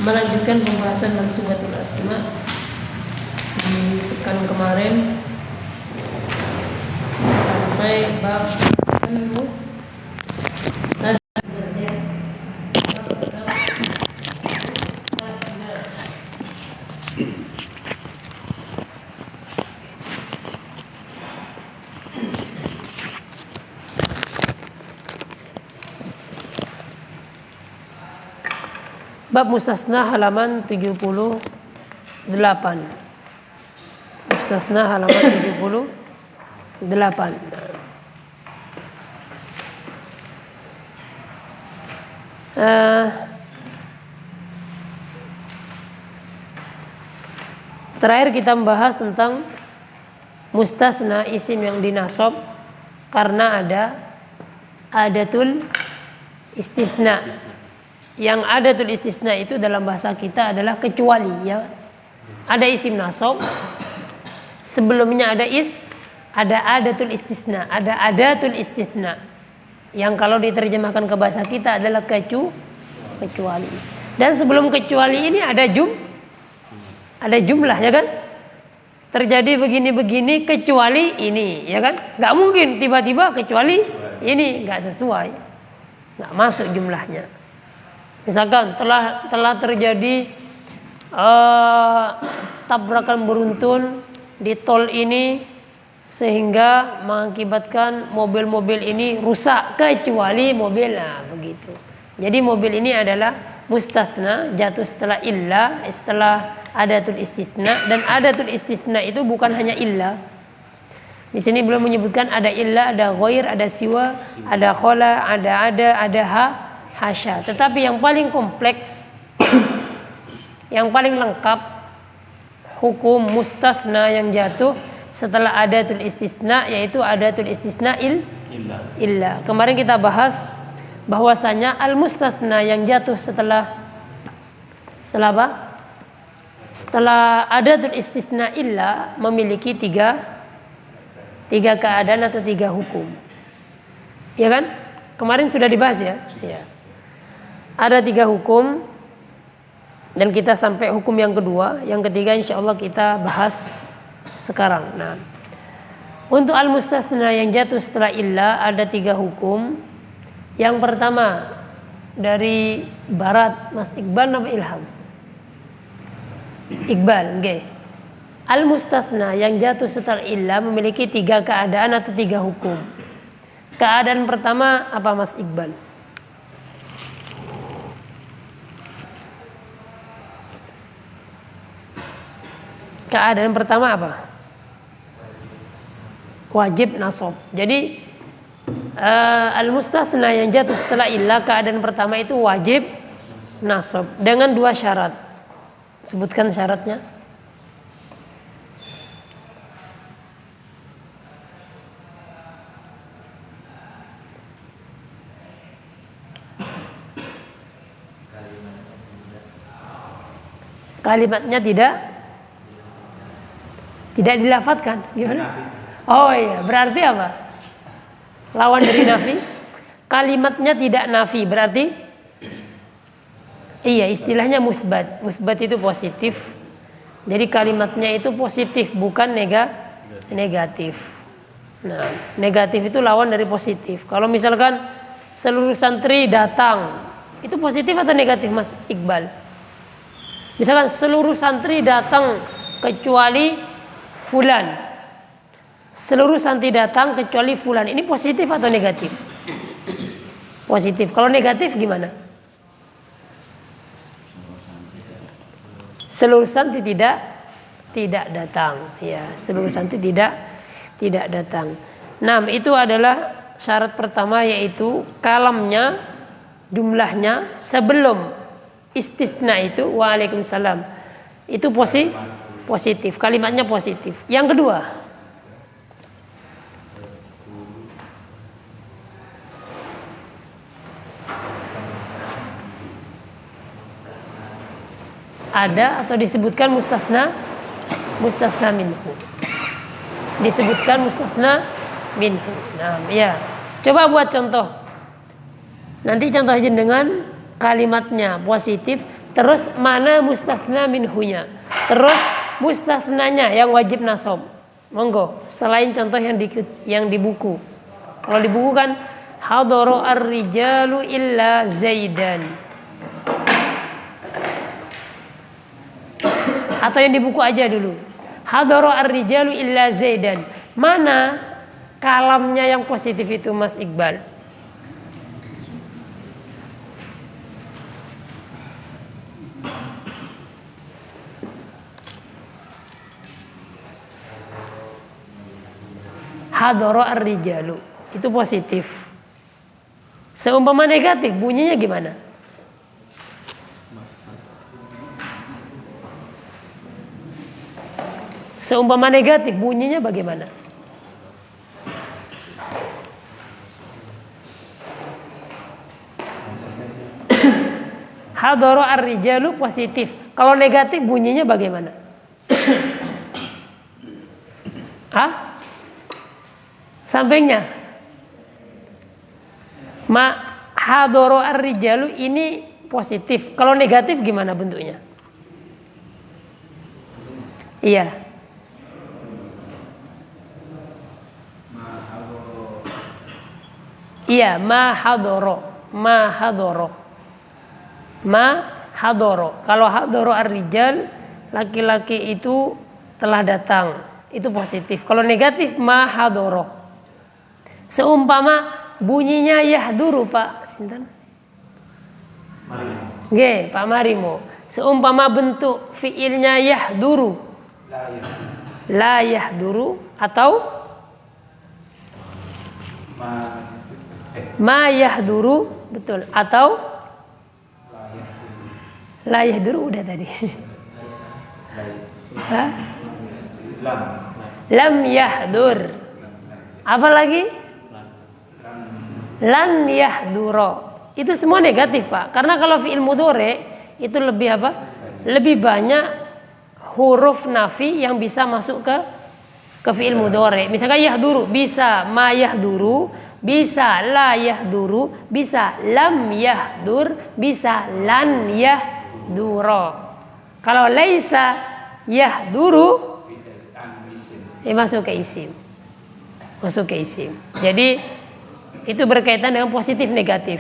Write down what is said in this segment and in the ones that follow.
melanjutkan pembahasan Mansubatul Asma di pekan kemarin sampai bab bab mustasna halaman 78. Mustasna halaman 78. Terakhir kita membahas tentang mustasna isim yang dinasab karena ada adatul istisna. Yang adatul istisna itu dalam bahasa kita adalah kecuali, ya. Ada isim nasab, sebelumnya ada ada adatul istisna, ada adatul istisna. Yang kalau diterjemahkan ke bahasa kita adalah kecuali. Dan sebelum kecuali ini ada jumlah, ya kan? Terjadi begini-begini kecuali ini, ya kan? Gak mungkin tiba-tiba kecuali ini, gak sesuai, gak masuk jumlahnya. Misalkan telah terjadi tabrakan beruntun di tol ini sehingga mengakibatkan mobil-mobil ini rusak kecuali mobil, begitu. Jadi mobil ini adalah mustatsna, jatuh setelah illa, setelah adatul istisna, dan adatul istisna itu bukan hanya illa. Di sini belum menyebutkan ada illa, ada ghair, ada siwa, ada khala, ada hasya. Tetapi yang paling kompleks, yang paling lengkap hukum mustatsna yang jatuh setelah adatul istisna, yaitu adatul istisna illa. Kemarin kita bahas bahwasanya al mustatsna yang jatuh setelah apa? Setelah adatul istisna illa memiliki tiga keadaan atau tiga hukum. Ya kan? Kemarin sudah dibahas, ya. Ya. Ada tiga hukum dan kita sampai hukum yang kedua, yang ketiga insya Allah kita bahas sekarang. Nah, untuk al-mustatsna yang jatuh setelah illa ada tiga hukum. Yang pertama dari Barat, Mas Iqbal nama Ilham? Iqbal, okay. Al-mustatsna yang jatuh setelah illa memiliki tiga keadaan atau tiga hukum. Keadaan pertama apa, Mas Iqbal? Keadaan pertama apa? Wajib nasab. Jadi al-mustatsna yang jatuh setelah illa, keadaan pertama itu wajib nasab dengan dua syarat. Sebutkan syaratnya. Kalimatnya tidak dilafadzkan, gimana? Oh iya, berarti apa? Lawan dari nafi. Kalimatnya tidak nafi, berarti iya, istilahnya musbat. Musbat itu positif. Jadi kalimatnya itu positif, bukan negatif. Nah, negatif itu lawan dari positif. Kalau misalkan seluruh santri datang, itu positif atau negatif, Mas Iqbal? Misalkan seluruh santri datang kecuali fulan. Seluruh santri datang kecuali fulan. Ini positif atau negatif? Positif. Kalau negatif gimana? Seluruh santri tidak datang. Ya, seluruh santri tidak datang. Nah, itu adalah syarat pertama, yaitu kalamnya, jumlahnya sebelum istisna itu, waalaikumsalam, itu positif, kalimatnya positif. Yang kedua, ada atau disebutkan mustasna minhu. Disebutkan mustasna minhu. Nah, ya. Coba buat contoh. Nanti contoh aja dengan kalimatnya positif, Terus mana mustasna minhunya. Terus mustasnanya yang wajib nasab. Monggo, selain contoh yang di buku. Kalau di buku kan hadara ar-rijalu illa Zaidan. Atau yang di buku aja dulu. Hadara ar-rijalu illa Zaidan. Mana kalamnya yang positif itu Mas Iqbal? Hadara ar-rijalu itu positif. Seumpama negatif bunyinya gimana? Seumpama negatif bunyinya bagaimana? Hadara ar-rijalu positif. Kalau negatif bunyinya bagaimana? Hah? Sampingnya hadara ar-rijalu ini positif. Kalau negatif gimana bentuknya? Iya. Iya, ma hadara. Kalau hadara ar-rijal laki-laki itu telah datang, itu positif. Kalau negatif ma hadara. Seumpama bunyinya yahduru Pak Sinten? Nggih, Pak Marimo. Seumpama bentuk fiilnya yahduru. La yahduru atau ma yahduru, betul, atau la yahduru udah tadi. Lam yahdur. Apa lagi? Lan yahduro. Itu semua negatif Pak. Karena kalau fi'il mudhari itu lebih apa? Lebih banyak huruf nafi yang bisa masuk ke fi'il mudhari. Misalkan yahduru bisa ma yahduru, bisa la yahduru, bisa lam yahdur, bisa lan yahduro. Kalau laisa yahduru masuk ke isim. Jadi itu berkaitan dengan positif negatif.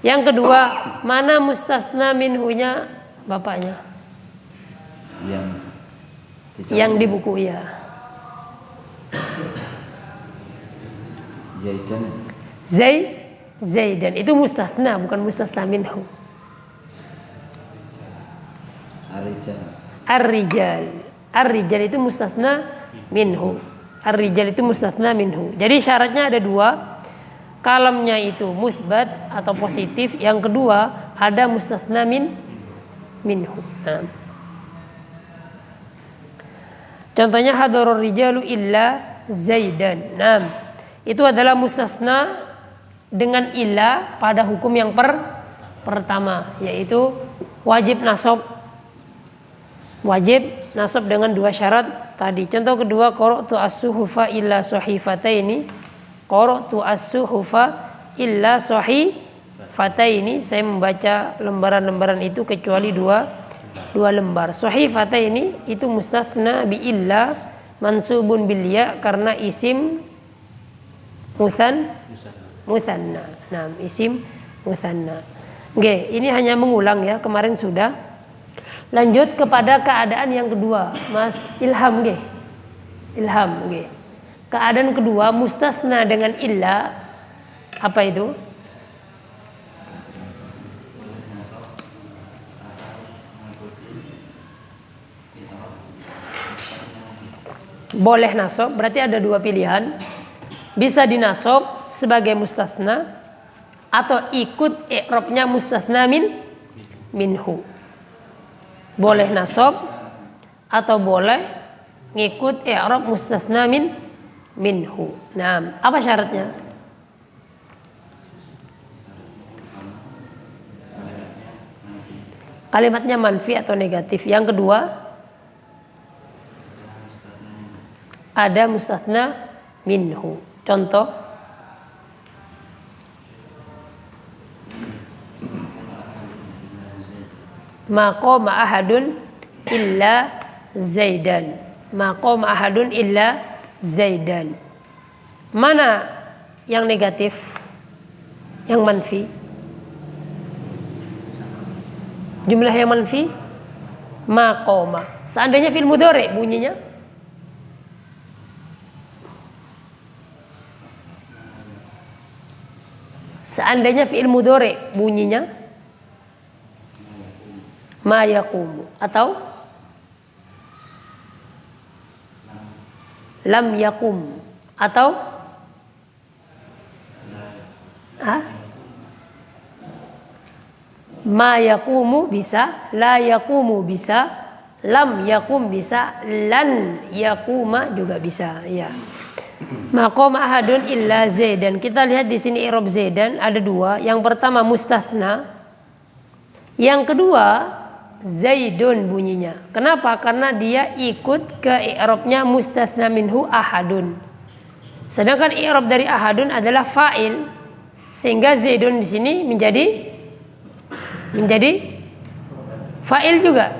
Yang kedua, mana mustasna minhunya bapaknya? Yang di buku ya. Zaidan itu mustasna, bukan mustasna minhu. Ar-rijal itu mustasna minhu. Ar-rijal itu mustasna minhu. Jadi syaratnya ada dua. Kalamnya itu musbat atau positif. Yang kedua ada mustasna minhu. Nah. Contohnya hadarur rijalu illa Zaidan. Nah, itu adalah mustasna dengan illa pada hukum yang pertama, yaitu wajib nasab. Wajib nasab dengan dua syarat tadi. Contoh kedua, qara'tu as-suhufa illa sahifataini. Qara'tu as-suhufa illa sahifataini. Saya membaca lembaran-lembaran itu kecuali dua lembar. Sahifataini itu mustatsna bi illa mansubun bil ya karena isim musanna. Nah, isim musanna. Oke, ini hanya mengulang ya, kemarin sudah. Lanjut kepada keadaan yang kedua, Mas Ilham nggih. Ilham nggih. Keadaan kedua mustasna dengan illa apa itu? Boleh nasab, berarti ada dua pilihan. Bisa dinasab sebagai mustasna atau ikut i'rabnya mustasna minhu. Boleh nasab atau boleh ngikut i'rab mustasna minhu. Nah, apa syaratnya? Kalimatnya manfi atau negatif. Yang kedua, ada mustatsna minhu. Contoh, Ma qama ahadun illa Zaidan. Ma qama ahadun illa Zaidan. Mana yang negatif? Yang manfi? Jumlah yang manfi? Ma qama. Seandainya fi'il mudhari bunyinya ma yaqumu atau lam yakum atau ma yaqumu bisa, la yaqumu bisa, lam yakum bisa, lan yakuma juga bisa, ya. Maqama ahadun illa Zaidan. Kita lihat di sini i'rab Zaidan ada dua. Yang pertama mustatsna. Yang kedua Zaidun bunyinya. Kenapa? Karena dia ikut ke i'rabnya mustatsna minhu ahadun. Sedangkan i'rab dari ahadun adalah fa'il. Sehingga Zaidun di sini menjadi fa'il juga.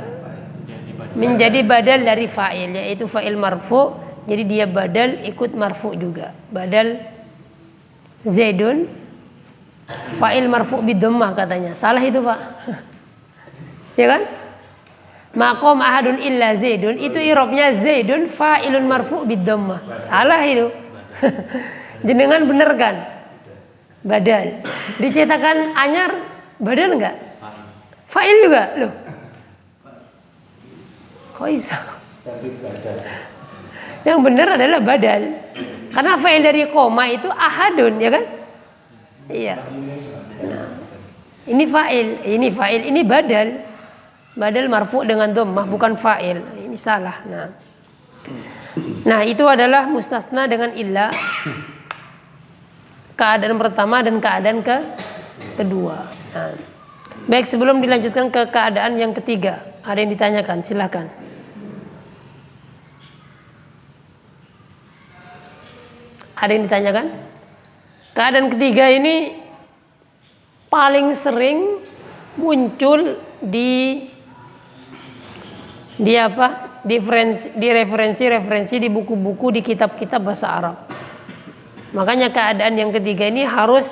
Menjadi badal dari fa'il, yaitu fa'il marfu'. Jadi dia badal ikut marfu juga. Badal Zaidun fa'il marfu bidammah katanya. Salah itu, Pak. Ya kan? Maqam ahadun illa Zaidun itu i'rabnya Zaidun fa'ilun marfu bidammah. Salah itu. Jenengan bener kan? Badal. Dicetakan anyar badal enggak? Fa'il juga loh. Kok bisa? Yang benar adalah badal. Karena fa'il dari koma itu ahadun, ya kan? Iya. Nah, ini fa'il, ini badal. Badal marfu dengan dhammah bukan fa'il. Ini salah. Nah, itu adalah mustasna dengan illa. Keadaan pertama dan keadaan kedua. Nah, baik, sebelum dilanjutkan ke keadaan yang ketiga, ada yang ditanyakan, silakan. Ada yang ditanyakan? Keadaan ketiga ini paling sering muncul di referensi di buku-buku, di kitab-kitab bahasa Arab. Makanya keadaan yang ketiga ini harus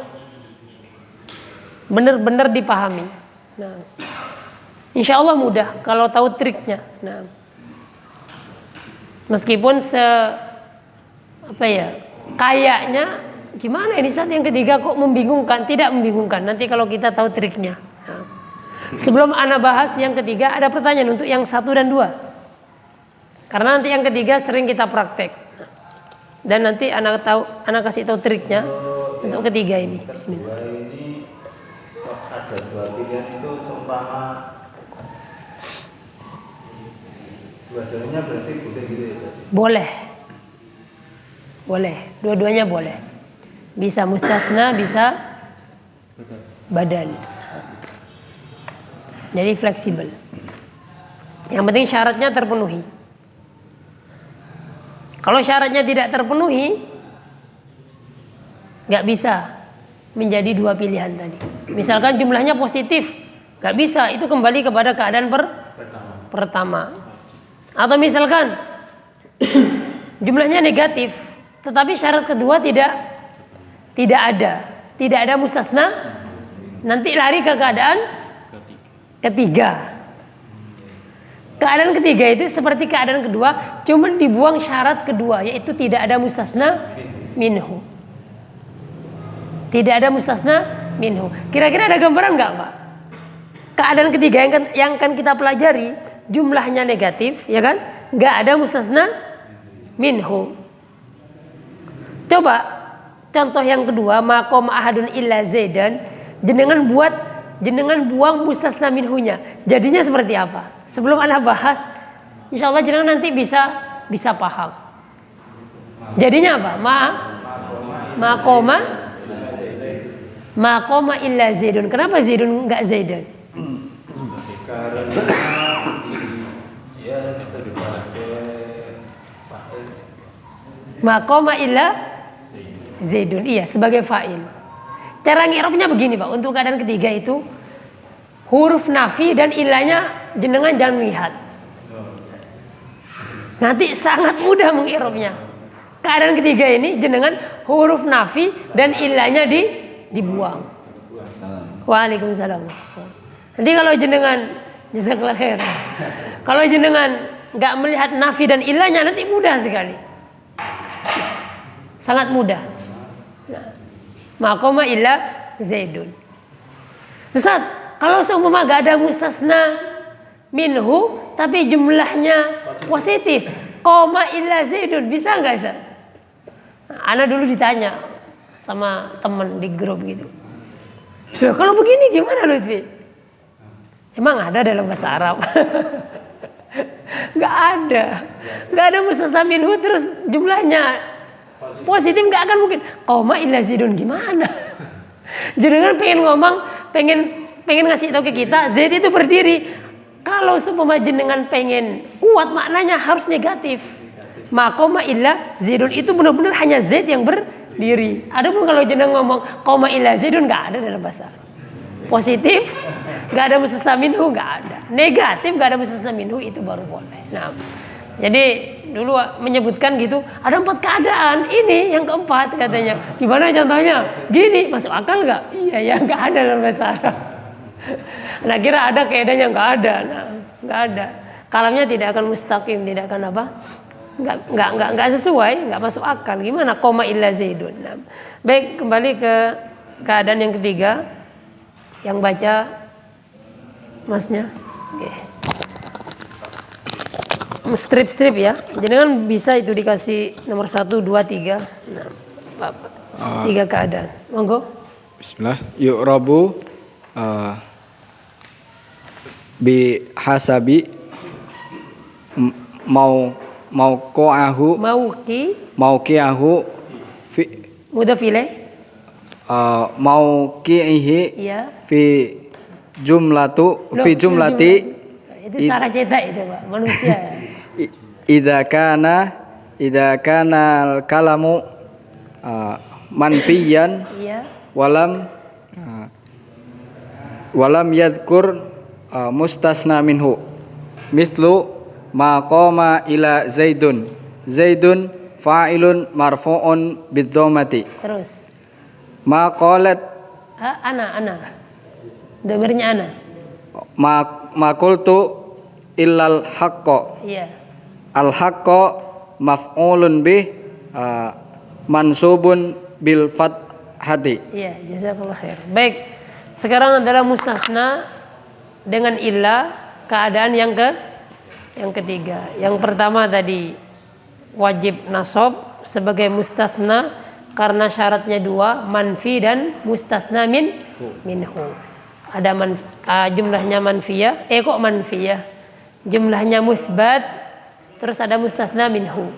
benar-benar dipahami. Nah, insya Allah mudah kalau tahu triknya. Nah, meskipun kayaknya gimana ini saat yang ketiga kok membingungkan? Tidak membingungkan. Nanti kalau kita tahu triknya. Nah, sebelum ana bahas yang ketiga, ada pertanyaan untuk yang 1 dan 2. Karena nanti yang ketiga sering kita praktek. Dan nanti ana kasih tahu triknya untuk ketiga ini. Bismillah. Ini ada 2 pilihan itu seumpama dua-duanya berarti boleh gitu ya? Boleh, dua-duanya boleh. Bisa mustatsna, bisa badal. Jadi fleksibel. Yang penting syaratnya terpenuhi. Kalau syaratnya tidak terpenuhi, nggak bisa menjadi 2 pilihan tadi. Misalkan jumlahnya positif, nggak bisa. Itu kembali kepada keadaan pertama. Atau misalkan jumlahnya negatif, tetapi syarat kedua tidak ada mustasna, nanti lari ke keadaan ketiga. Keadaan ketiga itu seperti keadaan kedua, cuman dibuang syarat kedua, yaitu tidak ada mustasna minhu. Tidak ada mustasna minhu. Kira-kira ada gambaran nggak, Pak? Keadaan ketiga yang kan kita pelajari jumlahnya negatif, ya kan? Nggak ada mustasna minhu. Coba contoh yang kedua, maqam ahadun illa Zaidan, jenengan buang mustasna minhunya. Jadinya seperti apa? Sebelum ana bahas, insyaallah jenengan nanti bisa paham. Jadinya apa? Maqama illa Zaidun. Kenapa Zaidun enggak Zaidan? Karena ya bisa dipakai Maqama illa Zaidun. Iya, sebagai fa'il. Cara ngirabnya begini, Pak. Untuk keadaan ketiga itu huruf nafi dan ilahnya jenengan jangan lihat. Nanti sangat mudah mengirobnya. Keadaan ketiga ini jenengan huruf nafi dan ilahnya dibuang. Waalaikumsalam. Nanti kalau jenengan jazakallahu khair. Kalau jenengan nggak melihat nafi dan ilahnya nanti mudah sekali. Sangat mudah. Maqama illa Zaidun. Ustaz, kalau seumpama gak ada mustasna minhu tapi jumlahnya positif, koma illa Zaidun, bisa nggak Ustaz? Ana dulu ditanya sama teman di grup gitu. Loh, kalau begini gimana Lutfi? Emang ada dalam bahasa Arab? Gak ada mustasna minhu terus jumlahnya positif, nggak akan mungkin. Koma illa Zaidun gimana? Jangan pengen ngomong, pengen ngasih tahu ke kita Zaid itu berdiri. Kalau seumpama jenengan pengen kuat maknanya harus negatif. Koma illa Zaidun itu benar-benar hanya Zaid yang berdiri. Adapun kalau jenengan ngomong koma illa Zaidun nggak ada dalam bahasa. Positif nggak ada mustasna minhu, nggak ada. Negatif nggak ada mustasna minhu, itu baru boleh. Nah, jadi dulu menyebutkan gitu, ada 4 keadaan, ini yang keempat katanya. Gimana contohnya? Gini, masuk akal nggak? Iya ya, nggak ada dalam bahasa Arab. Nah, kira ada keadaannya, nggak ada. Nah, nggak ada. Kalamnya tidak akan mustaqim, tidak akan apa? Nggak sesuai, nggak masuk akal. Gimana? Koma illa Zaidun. Nah, baik, kembali ke keadaan yang ketiga, yang baca masnya. Oke. Strip ya, jangan bisa itu dikasih nomor 1, 2, 3. Nah, 3 keadaan. Monggo. Bismillah. Yu'rabu bi hasabi mauqi'ahu fi Mudafile. mauqi'ihi Ya. fi jumlati Itu cara cetak itu, Pak. Manusia. Idza kana al-kalamu manfiyan Iya. walam yadhkur mustasna minhu mislu ma qama ila Zaidun fa'ilun marfu'un bidhammati Terus. ma qalat Ana. Dhamirnya ana. ma qultu illal haqqo. Iya. Al-haqqo maf'ulun bih mansubun bil fathati. Iya, jazakallahu khair. Baik. Sekarang adalah mustasna dengan illah, keadaan yang ketiga. Yang pertama tadi wajib nasab sebagai mustasna karena syaratnya 2, manfi dan mustasna minhu. Ada jumlahnya manfiyah, kok manfiyah? Jumlahnya musbat, terus ada mustasna minhu.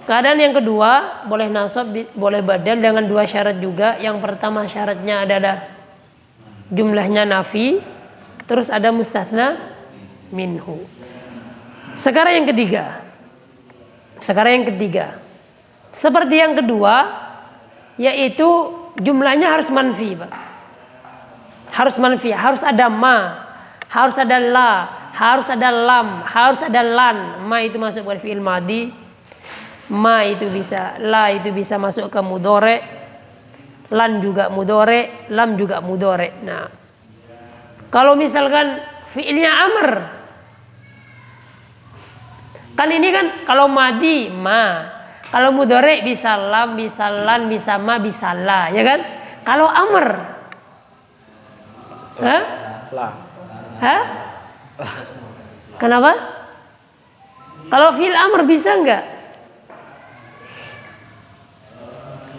Keadaan yang kedua boleh nasab, boleh badal dengan 2 syarat juga. Yang pertama syaratnya adalah jumlahnya nafi, terus ada mustasna minhu. Sekarang yang ketiga. Seperti yang kedua, yaitu jumlahnya harus manfi, Pak. Harus manfi, harus ada ma, harus ada la, harus ada lam, harus ada lan. Ma itu masuk ke fi'il madhi. Ma itu bisa, la itu bisa masuk ke mudhari. Lan juga mudhari, lam juga mudhari. Nah, kalau misalkan fi'ilnya amr, kan ini kan kalau madhi ma, kalau mudhari bisa lam, bisa lan, bisa ma, bisa la, ya kan? Kalau amr, Hah? Kenapa? Kalau fi'il amr bisa enggak?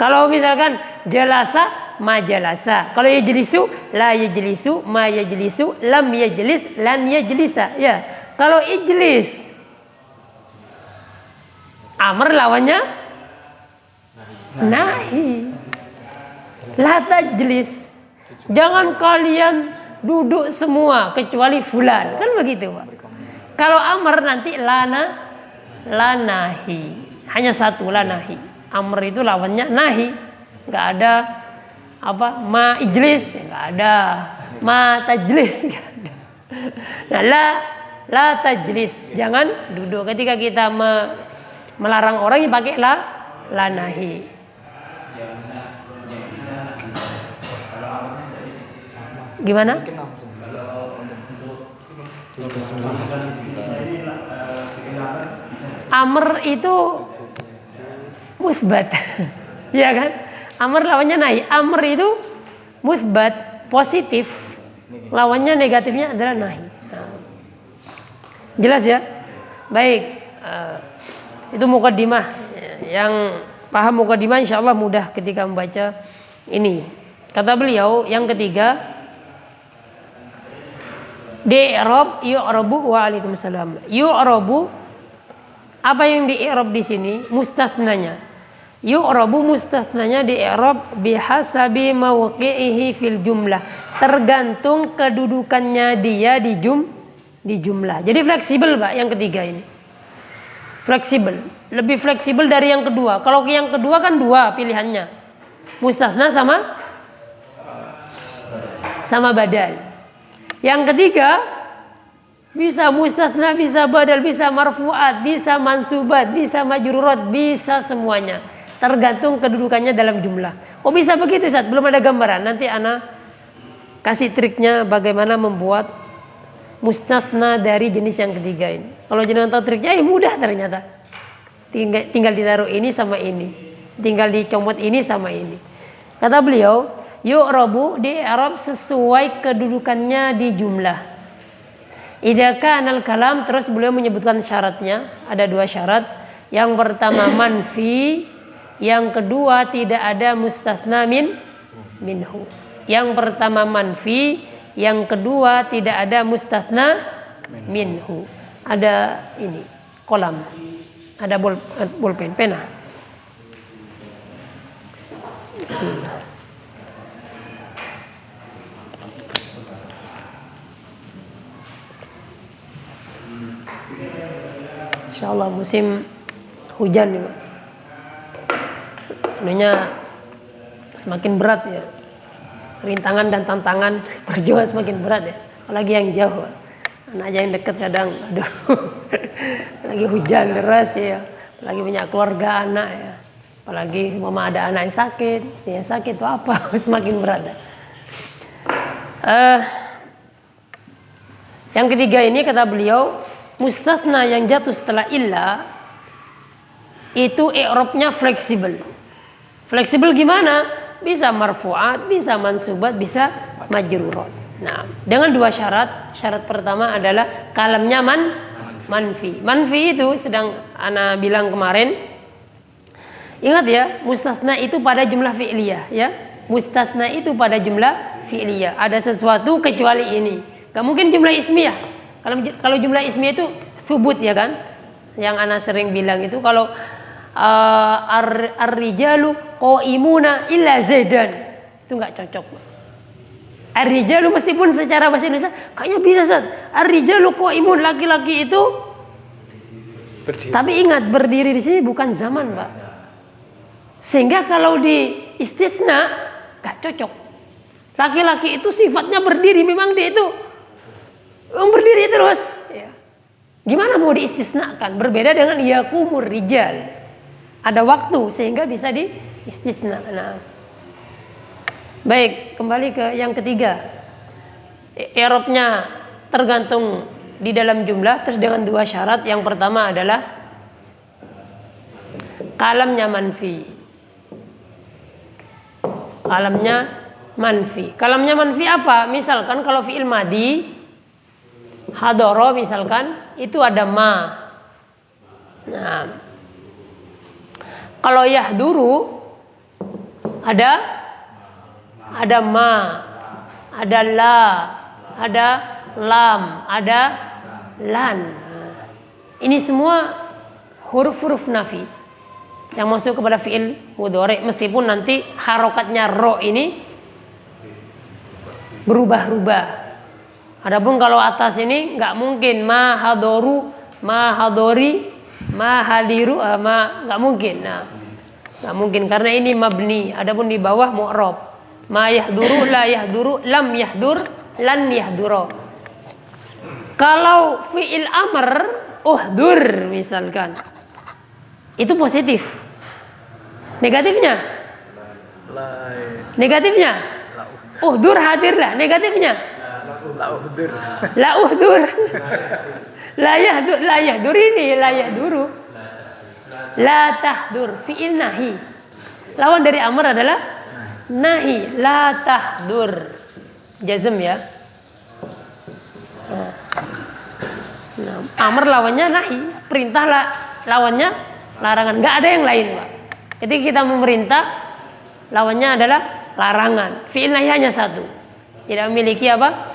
Kalau misalkan jalasa, ma jalasa. Kalau yajlisu, la yajlisu, ma yajlisu, lam yajlis, lan yajlisa. Ya. Kalau ijlis, amr lawannya nahi. La tajlis. Jangan kalian duduk semua kecuali fulan. Kan begitu, Pak. Kalau amr nanti lanahi. Hanya satu lanahi. Amr itu lawannya nahi. Enggak ada apa ma ijlis, enggak ada. Ma tajlis. Nah, la tajlis, jangan duduk. Ketika kita melarang orang ya pakai la nahi. Gimana? Amr itu musbat. Ya kan? Amr lawannya nahi. Amr itu musbat, positif. Lawannya negatifnya adalah nahi. Nah. Jelas ya? Baik. Itu mukaddimah. Yang paham mukaddimah insyaallah mudah ketika membaca ini. Kata beliau yang ketiga, di-i'rab yu'rabu wa alaikumussalam. Yu'rabu, apa yang di-i'rab di sini? Mustathnanya. Yu'rabu mustathnanya di-i'rab bihasabi mawqi'ihi fil jumlah. Tergantung kedudukannya dia di jumlah. Jadi fleksibel, Pak, yang ketiga ini. Fleksibel, lebih fleksibel dari yang kedua. Kalau yang kedua kan dua pilihannya. Mustathna sama badal. Yang ketiga bisa mustathna, bisa badal, bisa marfu'at, bisa mansubat, bisa majrurat, bisa semuanya. Tergantung kedudukannya dalam jumlah. Oh bisa begitu, Ustaz? Belum ada gambaran. Nanti ana kasih triknya bagaimana membuat mustathna dari jenis yang ketiga ini. Kalau jenengan tahu triknya, mudah ternyata. Tinggal ditaruh ini sama ini. Tinggal dicomot ini sama ini. Kata beliau, yu'rabu di-i'rab sesuai kedudukannya di jumlah. Idza kana al-kalam, terus beliau menyebutkan syaratnya. Ada dua syarat. Yang pertama manfi, yang kedua tidak ada mustathna minhu. Yang pertama manfi, yang kedua tidak ada mustathna minhu. Ada ini kolam, ada bolpen, pena. Bismillah. Insyaallah musim hujan nih, Pak. Sebenarnya semakin berat ya. Rintangan dan tantangan perjuangan semakin berat ya. Apalagi yang jauh. Anak aja yang dekat kadang aduh. Lagi hujan deras ya. Apalagi punya keluarga anak ya. Apalagi mama ada anak yang sakit, istrinya sakit itu apa? Semakin berat ya. Yang ketiga ini kata beliau, mustathna yang jatuh setelah illa itu i'rabnya fleksibel. Fleksibel gimana? Bisa marfu'at, bisa mansubat, bisa majrurat. Nah, dengan dua syarat. Syarat pertama adalah kalamnya manfi. Manfi itu sedang ana bilang kemarin. Ingat ya, mustathna itu pada jumlah fi'liyah ya. Mustathna itu pada jumlah fi'liyah. Ada sesuatu kecuali ini. Gak mungkin jumlah ismiyah. Kalau jumlah ismiyah itu subut ya kan? Yang ana sering bilang itu kalau ar-rijalu qaimuna illa zaidan. Itu enggak cocok. Ar-rijalu meskipun secara bahasa Indonesia kayaknya bisa, Ustaz. Ar-rijalu qaimun, laki-laki itu berdiri. Tapi ingat berdiri di sini bukan zaman, Pak. Sehingga kalau di istitsna enggak cocok. Laki-laki itu sifatnya berdiri, memang dia itu berdiri terus ya. Gimana mau diistisnakan? Berbeda dengan yaqumur rijal. Ada waktu sehingga bisa diistisna. Nah. Baik, kembali ke yang ketiga. I'rabnya tergantung di dalam jumlah terus dengan dua syarat. Yang pertama adalah kalamnya manfi. Kalamnya manfi. Kalamnya manfi apa? Misalkan kalau fi'il madi hadara misalkan itu ada ma. Nah, kalau yahduru ada ma, ada la, ada lam, ada lan. Ini semua huruf-huruf nafi yang masuk kepada fi'il mudhari, meskipun nanti harokatnya ro ini berubah-ubah. Adapun kalau atas ini nggak mungkin ma hadoru, ma hadori, ma hadiru, nggak mungkin. Nah, nggak mungkin karena ini mabni. Adapun di bawah mu'rab. Ma yahduru, la yahduru, lam yahdur, lan yahduro. Kalau fi'il amr uhdur misalkan, itu positif. Negatifnya? Negatifnya? Uhdur hadirlah. Negatifnya? La uhdur. La yahdur ini la yahduru. La tahdur fi'il nahi. Lawan dari amr adalah nahi, la tahdur. Jazm ya. Nah, amr lawannya nahi, perintah lawannya larangan. Enggak ada yang lain, Pak. Ketika kita memerintah, lawannya adalah larangan. Fi'il nahi hanya satu. Tidak memiliki apa?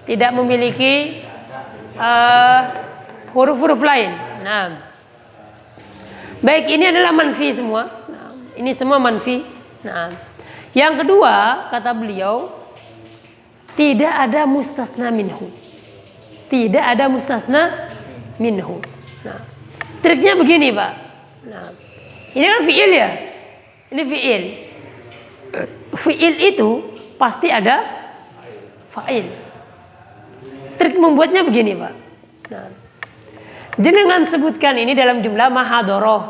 Tidak memiliki huruf-huruf lain. Nah, baik, ini adalah manfi semua. Nah, ini semua manfi. Nah, yang kedua kata beliau, tidak ada mustasna minhu. Tidak ada mustasna minhu. Nah, triknya begini, Pak. Nah, ini kan fi'il ya. Ini fi'il. Fi'il itu pasti ada fa'il. Trik membuatnya begini, Pak. Nah, jenengan sebutkan ini dalam jumlah mahadoroh.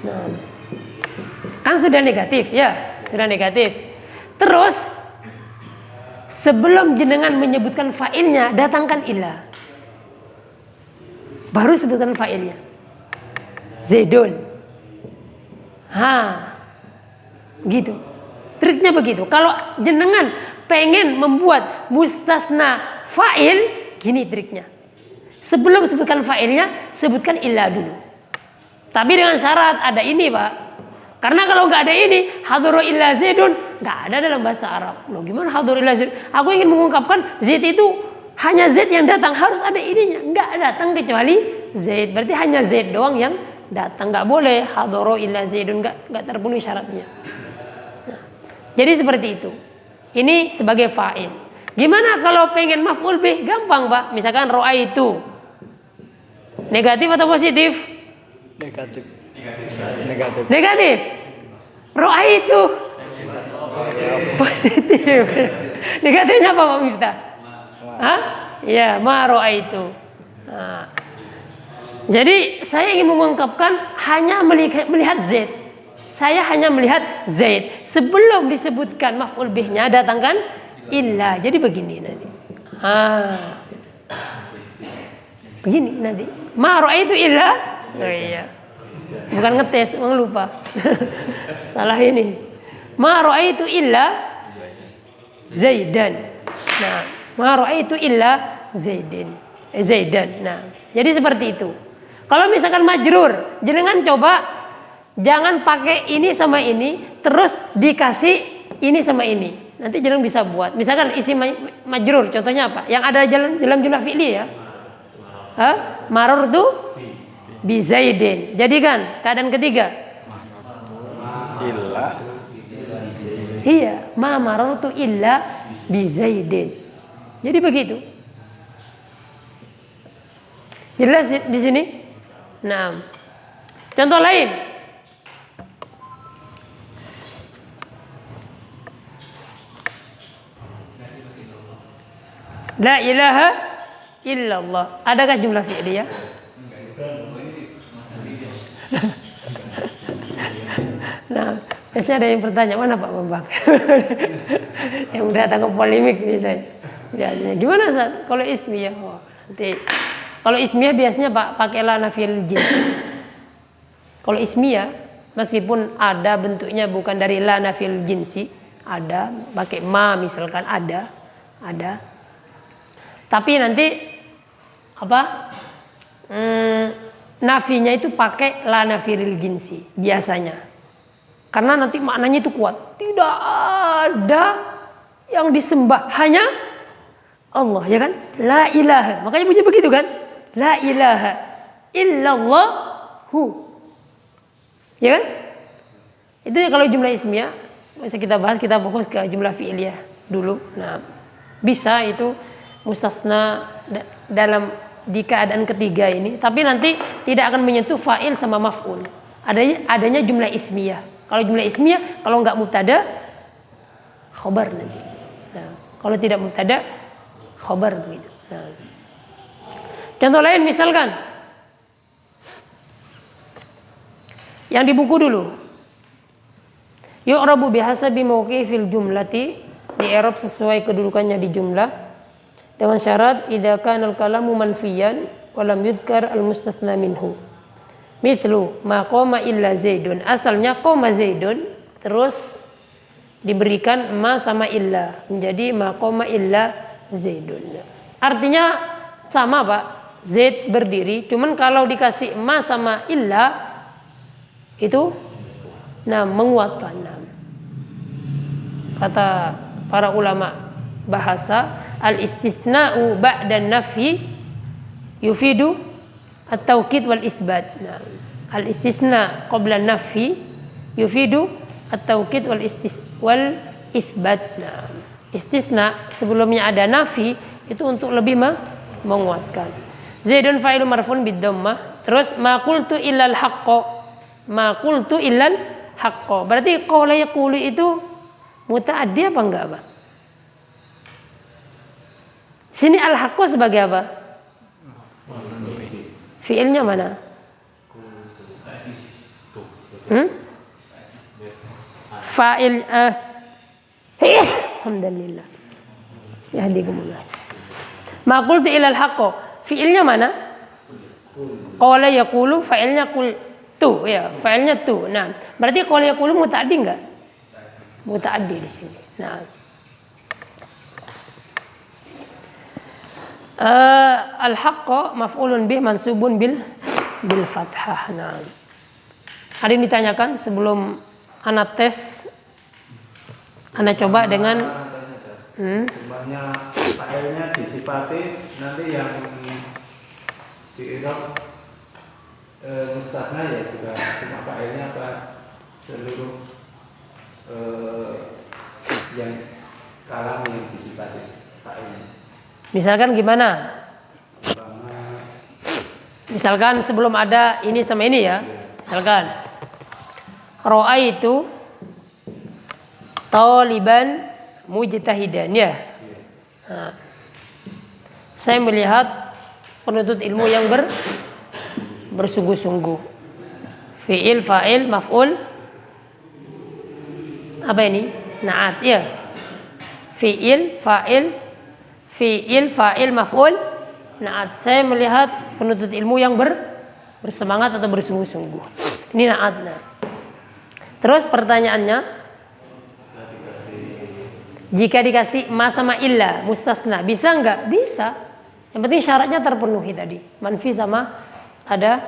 Nah, kan sudah negatif ya, sudah negatif. Terus sebelum jenengan menyebutkan fa'ilnya, datangkan ilah. Baru sebutkan fa'ilnya. Zaidun. Gitu. Triknya begitu. Kalau jenengan pengen membuat mustasna fa'il, gini triknya. Sebelum sebutkan fa'ilnya, sebutkan ilah dulu. Tapi dengan syarat ada ini, Pak. Karena kalau nggak ada ini, haduru illa zaidun, nggak ada dalam bahasa Arab. Loh, gimana haduru illa zaid? Aku ingin mengungkapkan zaid itu hanya zaid yang datang, harus ada ininya. Nggak datang kecuali zaid. Berarti hanya zaid doang yang datang. Nggak boleh haduru illa zaidun, nggak terpenuhi syaratnya. Nah, jadi seperti itu. Ini sebagai fa'il. Gimana kalau pengen maf'ul bih? Gampang, Pak. Misalkan ro'a itu negatif atau positif? Negatif. Negatif. Ro'a itu positif. Negatifnya apa, Pak Miftah? Hah? Ya, ma ro'a itu. Nah, jadi saya ingin mengungkapkan hanya melihat Z. Saya hanya melihat Zaid. Sebelum disebutkan maf'ul bihnya, datangkan illa. Jadi begini nanti. Begini nanti. Ma ra'aitu illa. Oh iya. Bukan ngetes, emang lupa. Salah ini. Ma ra'aitu illa Zaidan. Nah, ma ra'aitu illa Zaidin. Zaidan. Nah, jadi seperti itu. Kalau misalkan majrur, jenengan coba jangan pakai ini sama ini, terus dikasih ini sama ini. Nanti jangan bisa buat. Misalkan isi majrur, contohnya apa? Yang ada dalam jumlah fi'li ya. Maror tuh bi Zaidin. Jadi kan keadaan ketiga. Illa. Iya, ma maror tuh illa bi Zaidin. Jadi begitu. Jelas di sini? Nah, contoh lain. La ilaha illallah. Adakah jumlah fi'liyah? Nah, biasanya ada yang bertanya, mana Pak Bambang? Yang datang ke polemik biasanya. Gimana Ustaz? Kalau ismiyah? Oh, nanti. Kalau ismiyah biasanya pakailah nafil jins. Kalau ismiyah, meskipun ada bentuknya bukan dari la nafil jinsi, ada pakai ma misalkan ada. Tapi nanti apa? Nafinya itu pakai la nafil jinsi biasanya. Karena nanti maknanya itu kuat. Tidak ada yang disembah, hanya Allah, ya kan? La ilaha. Makanya bunyi begitu kan? La ilaha illallahu. Ya kan? Itu kalau jumlah ismiyah, bisa kita bahas, kita fokus ke jumlah fi'liyah dulu. Nah, bisa itu mustasna dalam di keadaan ketiga ini, tapi nanti tidak akan menyentuh fa'il sama maf'ul. Adanya jumlah ismiyah. Kalau jumlah ismiyah, kalau nggak mubtada, khobar nanti. Nah, kalau tidak mubtada khobar begitu. Nah. Contoh lain misalkan yang di buku dulu. Yu'rabu bihasabi mawqifil jumlati, di i'rab sesuai kedudukannya di jumlah dengan syarat idza kana al-kalamu manfiyan wa lam yudhkar al-mustatsna minhu. Mithlu ma qama illa Zaidun. Asalnya qama Zaidun, terus diberikan ma sama illa menjadi ma qama illa Zaidun. Artinya sama, Pak. Zaid berdiri, cuman kalau dikasih ma sama illa itu menguatkan. Kata para ulama bahasa, al-istithna'u ba'da nafi yufidu at-taukid wal itsbat. Nah, al-istithna qabla nafi yufidu at-taukid wal itsbat. Nah, istithna sebelumnya ada nafi itu untuk lebih menguatkan. Zaidun fa'ilun marfu'un bid-dhammah. Terus ma qultu illal haqqo. Ma qultu illal haqqo. Berarti qala yaqulu itu mutaaddi apa enggak, Pak? Sini al-haqqo sebagai apa? Fi'ilnya mana? Fa'il alhamdulillah. Yahdikumullah. Ma qultu illal haqqo. Fi'ilnya mana? Qala yaqulu, fa'ilnya qultu, ya, fa'ilnya tu. Nah, berarti qala yaqulu mutaaddi enggak? Mutaaddi di sini. Nah, al-haqqo maf'ulun bih mansubun bil fathah. Nah, ada yang ditanyakan sebelum ana tes, ana coba dengan Semuanya fa'ilnya disifati, nanti yang di i'rab mustatsna ya juga cuma fa'ilnya apa seluruh yang kalam yang disifati fa'ilnya. Misalkan gimana? Misalkan sebelum ada ini sama ini ya. Misalkan ra'aitu taliban mujtahidan ya. Nah, saya melihat penuntut ilmu yang bersungguh-sungguh. Fi'il, fa'il, maf'ul. Apa ini? Na'at ya. Fi'il, fa'il, maf'ul. Na'at. Saya melihat penuntut ilmu yang bersemangat atau bersungguh-sungguh. Ini na'at. Nah. Terus pertanyaannya, jika dikasih ma sama illa mustasna, bisa enggak? Bisa. Yang penting syaratnya terpenuhi tadi. Manfi sama ada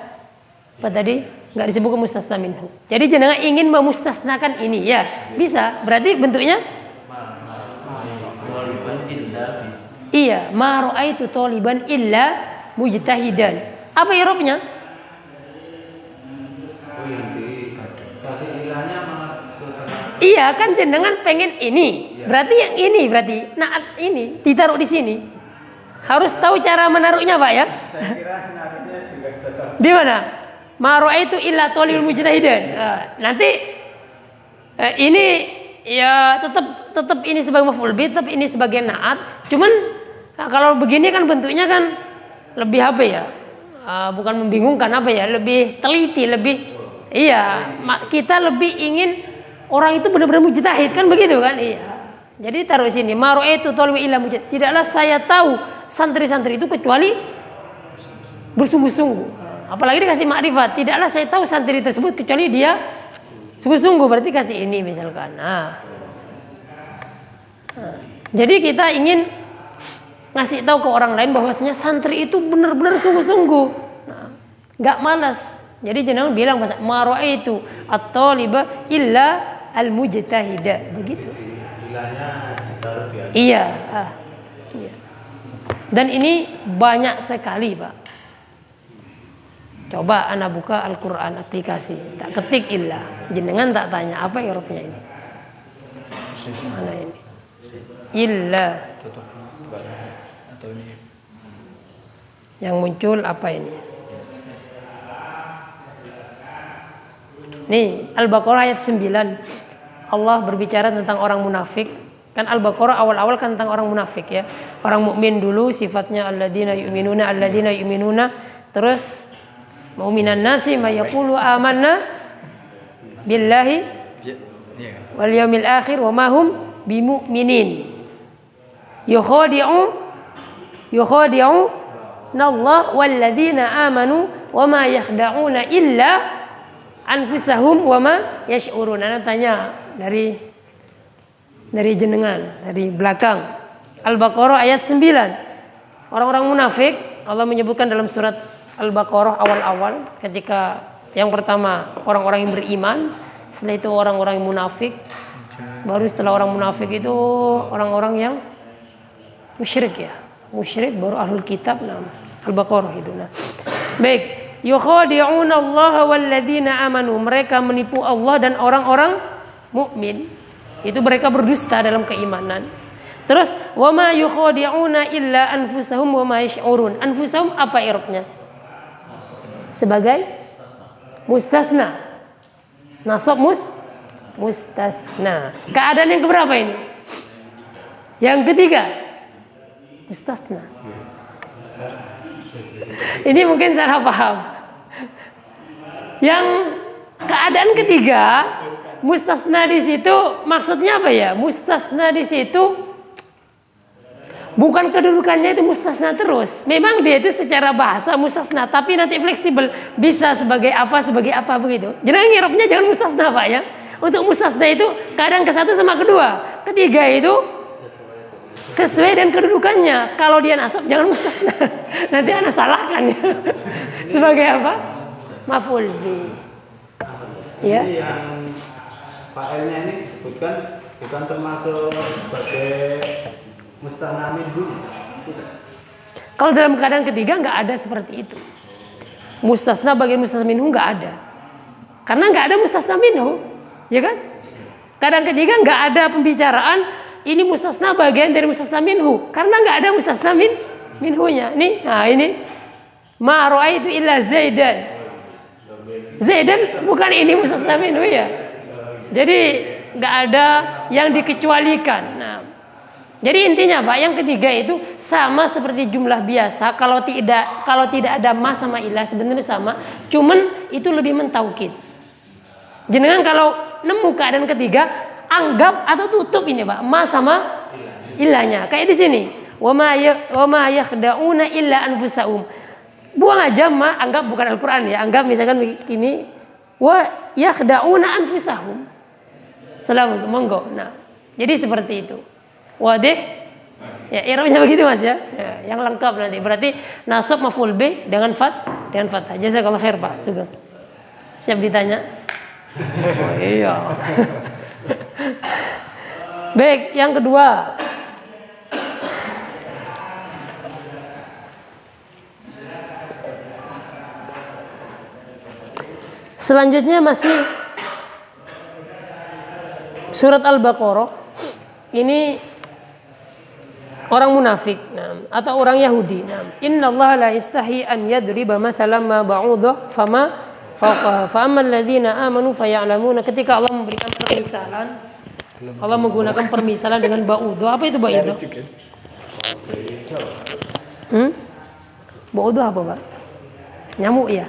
apa tadi? Enggak disebutkan mustasna minhu. Jadi jenengan ingin memustasnakan ini ya, bisa. Berarti bentuknya iya, ma ra'aitu taliban illa mujtahidan. Apa i'rabnya? Iya kan jenengan pengen ini, berarti yang ini berarti naat ini ditaruh di sini. Harus tahu cara menaruhnya, Pak ya. Saya kira naruhnya juga tetap. Di mana? Ma ra'aitu illa talibul mujtahidan. Nanti ini ya tetap ini sebagai maf'ul bih, tetap ini sebagai naat. Cuman kalau begini kan bentuknya kan lebih apa ya? Bukan membingungkan apa ya? Lebih teliti, lebih iya. Kita lebih ingin orang itu benar-benar mujtahid kan begitu kan? Iya. Jadi taruh sini. Ma ra'aitu talibul illa mujtahid. Tidaklah saya tahu santri-santri itu kecuali bersungguh-sungguh. Apalagi dikasih makrifat. Tidaklah saya tahu santri tersebut kecuali dia sungguh-sungguh. Berarti kasih ini misalkan. Jadi kita ingin ngasih tahu ke orang lain bahwasanya santri itu benar-benar sungguh-sungguh. Gak malas. Jadi jenengan bilang ma ra'aitu at-taliba illa al-mujtahida. Begitu. Iya. Iya. Dan ini banyak sekali, Pak. Coba anak buka Al-Quran aplikasi, tak ketik illa, jenengan tak tanya apa i'rabnya ini. Mana ini? Illa. Yang muncul apa ini? Nih Al-Baqarah ayat 9. Allah berbicara tentang orang munafik. Kan Al-Baqarah awal-awal kan tentang orang munafik ya. Orang mukmin dulu sifatnya alladzina yu'minuna. Terus mu'minan nasi may yaqulu amanna billahi wal yaumil akhir wa ma hum bimu'minin. Yukhadi'una Allah walladzina amanu wa ma yakhda'una illa anfusahum wa ma yash'urun. Ana tanya dari jenengan, dari belakang. Al-Baqarah ayat 9. Orang-orang munafik Allah menyebutkan dalam surat Al-Baqarah awal-awal ketika yang pertama orang-orang yang beriman, setelah itu orang-orang yang munafik, baru setelah orang munafik itu orang-orang yang musyrik ya. Musyrik baru ahlul kitab. Nah, Al-Baqarah itu. Nah. Baik, yukhadi'una Allah walladzina amanu. Mereka menipu Allah dan orang-orang mukmin. Itu mereka berdusta dalam keimanan. Terus wa ma yukhadi'una illa anfusahum wa ma yash'urun. Anfusahum apa i'rabnya? Sebagai mustasna. Nasab mustasna. Keadaan yang keberapa ini? Yang ketiga. Mustasna. Ini mungkin salah paham. Yang keadaan ketiga, mustasna di situ maksudnya apa ya? Mustasna di situ bukan kedudukannya itu mustasna terus. Memang dia itu secara bahasa mustasna, tapi nanti fleksibel, bisa sebagai apa begitu. Jadi ngirapnya jangan mustasna Pak ya. Untuk mustasna itu kadang ke satu sama kedua. Ketiga itu sesuai dengan kedudukannya. Kalau dia nasab jangan mustasna. Nanti Anda salahkan ya. Sebagai apa? Maf'ul bi. Ya. Jadi yang fa'ilnya ini disebutkan bukan termasuk sebagai mustasna minhu. Kalau dalam keadaan ketiga nggak ada seperti itu. Mustasna bagian mustasna minhu nggak ada. Karena nggak ada mustasna minhu, ya kan? Keadaan ketiga nggak ada pembicaraan ini mustasna bagian dari mustasna minhu. Karena nggak ada mustasna minhunya. Nih, nah ini ma ra'aitu illa Zaidan. Zaidan bukan ini mustasna minhu ya. Jadi nggak ada yang dikecualikan. Nah, jadi intinya Pak, yang ketiga itu sama seperti jumlah biasa. Kalau tidak ada ma sama ilah sebenarnya sama, cuman itu lebih mentaukid. Jenengan kalau nemu keadaan ketiga, anggap atau tutup ini Pak, ma sama ilahnya. Kayak di sini, wa ma yakhda'una illa anfusahum. Buang aja ma, anggap bukan Al-Qur'an ya. Anggap misalkan ini wa yakhda'una anfusahum. Selamat, monggo. Nah, jadi seperti itu. Wadih, ya i'rabnya begitu Mas ya. Yang lengkap nanti. Berarti nasab maf'ul bih dengan fathah. Jazakallahu khair Pak. Sugeng. Siap ditanya? Oh, iya. Baik, yang kedua. Selanjutnya masih surat Al-Baqarah. Ini orang munafik, atau orang Yahudi. Innallaha la yastahi an yadriba mathalan ma ba'udah fama fawqaha fa ammal ladzina amanu faya'lamuna. Ketika Allah memberikan permisalan, Allah menggunakan permisalan dengan ba'udah. Apa itu ba'udah? Ba'udah apa, Pak? Nyamuk ya?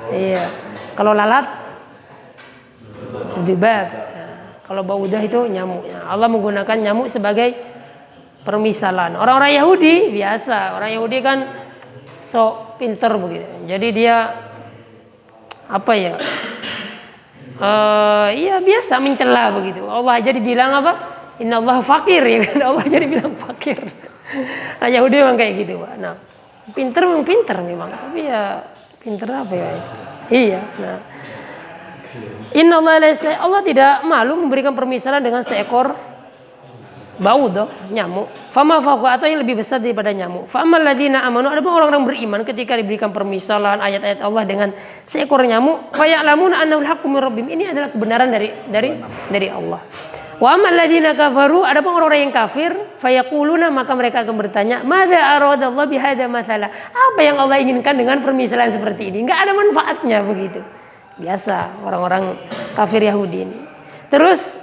Iya. Kalau lalat dzibab. Kalau ba'udah itu nyamuk. Allah menggunakan nyamuk sebagai permisalan. Orang-orang Yahudi biasa, orang Yahudi kan sok pinter begitu. Jadi dia apa ya? Iya biasa mencela begitu. Allah aja dibilang apa? Innallaha fakir ya kan. Allah aja dibilang fakir. Nah, Yahudi memang kayak gitu, Pak. Nah, pinter memang. Tapi ya pinter apa ya itu? Iya. Nah, Innallaha Allah tidak malu memberikan permisalan dengan seekor ba'udah, nyamuk. Fama fawqa, atau yang lebih besar daripada nyamuk. Fa ammal ladzina amanu, ada orang-orang beriman ketika diberikan permisalan ayat-ayat Allah dengan seekor nyamuk, fa ya'lamuna annahu al-haqqu min rabbihim. Ini adalah kebenaran dari Allah. Wa ammal ladzina kafaru, ada orang-orang yang kafir, fa yaquluna, maka mereka akan bertanya, madza aradallahu bihadza mathala? Apa yang Allah inginkan dengan permisalan seperti ini? Enggak ada manfaatnya begitu. Biasa orang-orang kafir Yahudi ini. Terus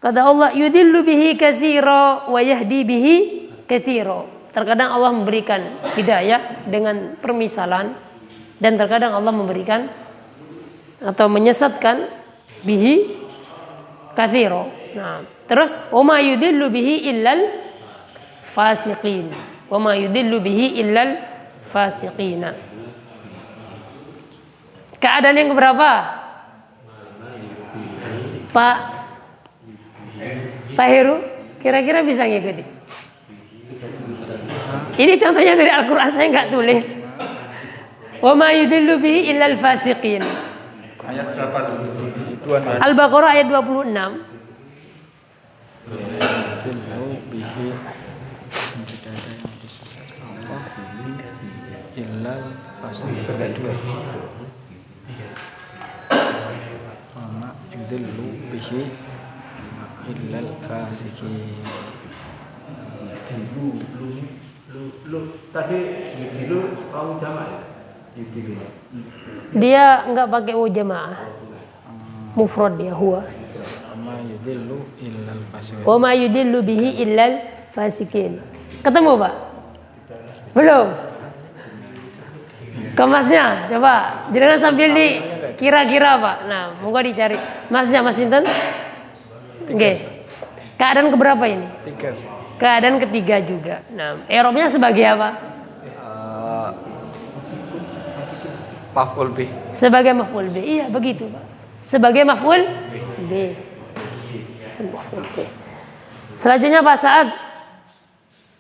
Kata Allah, yudillu bihi katsira wa yahdi bihi katsira. Terkadang Allah memberikan hidayah dengan permisalan dan terkadang Allah memberikan atau menyesatkan bihi katsira. Nah, terus wa ma yudillu bihi illal fasiqin. Wa ma yudillu bihi illal fasiqina. Keadaan yang keberapa? Pak Heru, kira-kira bisa ngikuti? Ini contohnya dari Al-Quran, saya nggak tulis. Wa ma yudillu bihi illal fasiqin. Ayat berapa tuh? Al-Baqarah ayat 26. Illal fasik kedua. Mana yudillu bihi illal fasikin. Tadi dulu kaum jamaah ya? Dia nggak pakai u jamaah. Mufrad dia huwa. Ma yudillu illal fasikin. Wa ma yudillu bihi illal fasikin. Ketemu, Pak? Belum? Kemasnya, coba. Jangan sambil di kira-kira, Pak. Nah, moga dicari. Masnya, Mas Sinten? Oke. Keadaan keberapa ini? 3. Keadaan ketiga juga. Nah, i'rabnya sebagai apa? Maf'ul bih. Sebagai maf'ul bih. Iya, begitu, Pak. Sebagai maf'ul bih. Maf'ul bih. Selanjutnya Pak Saad.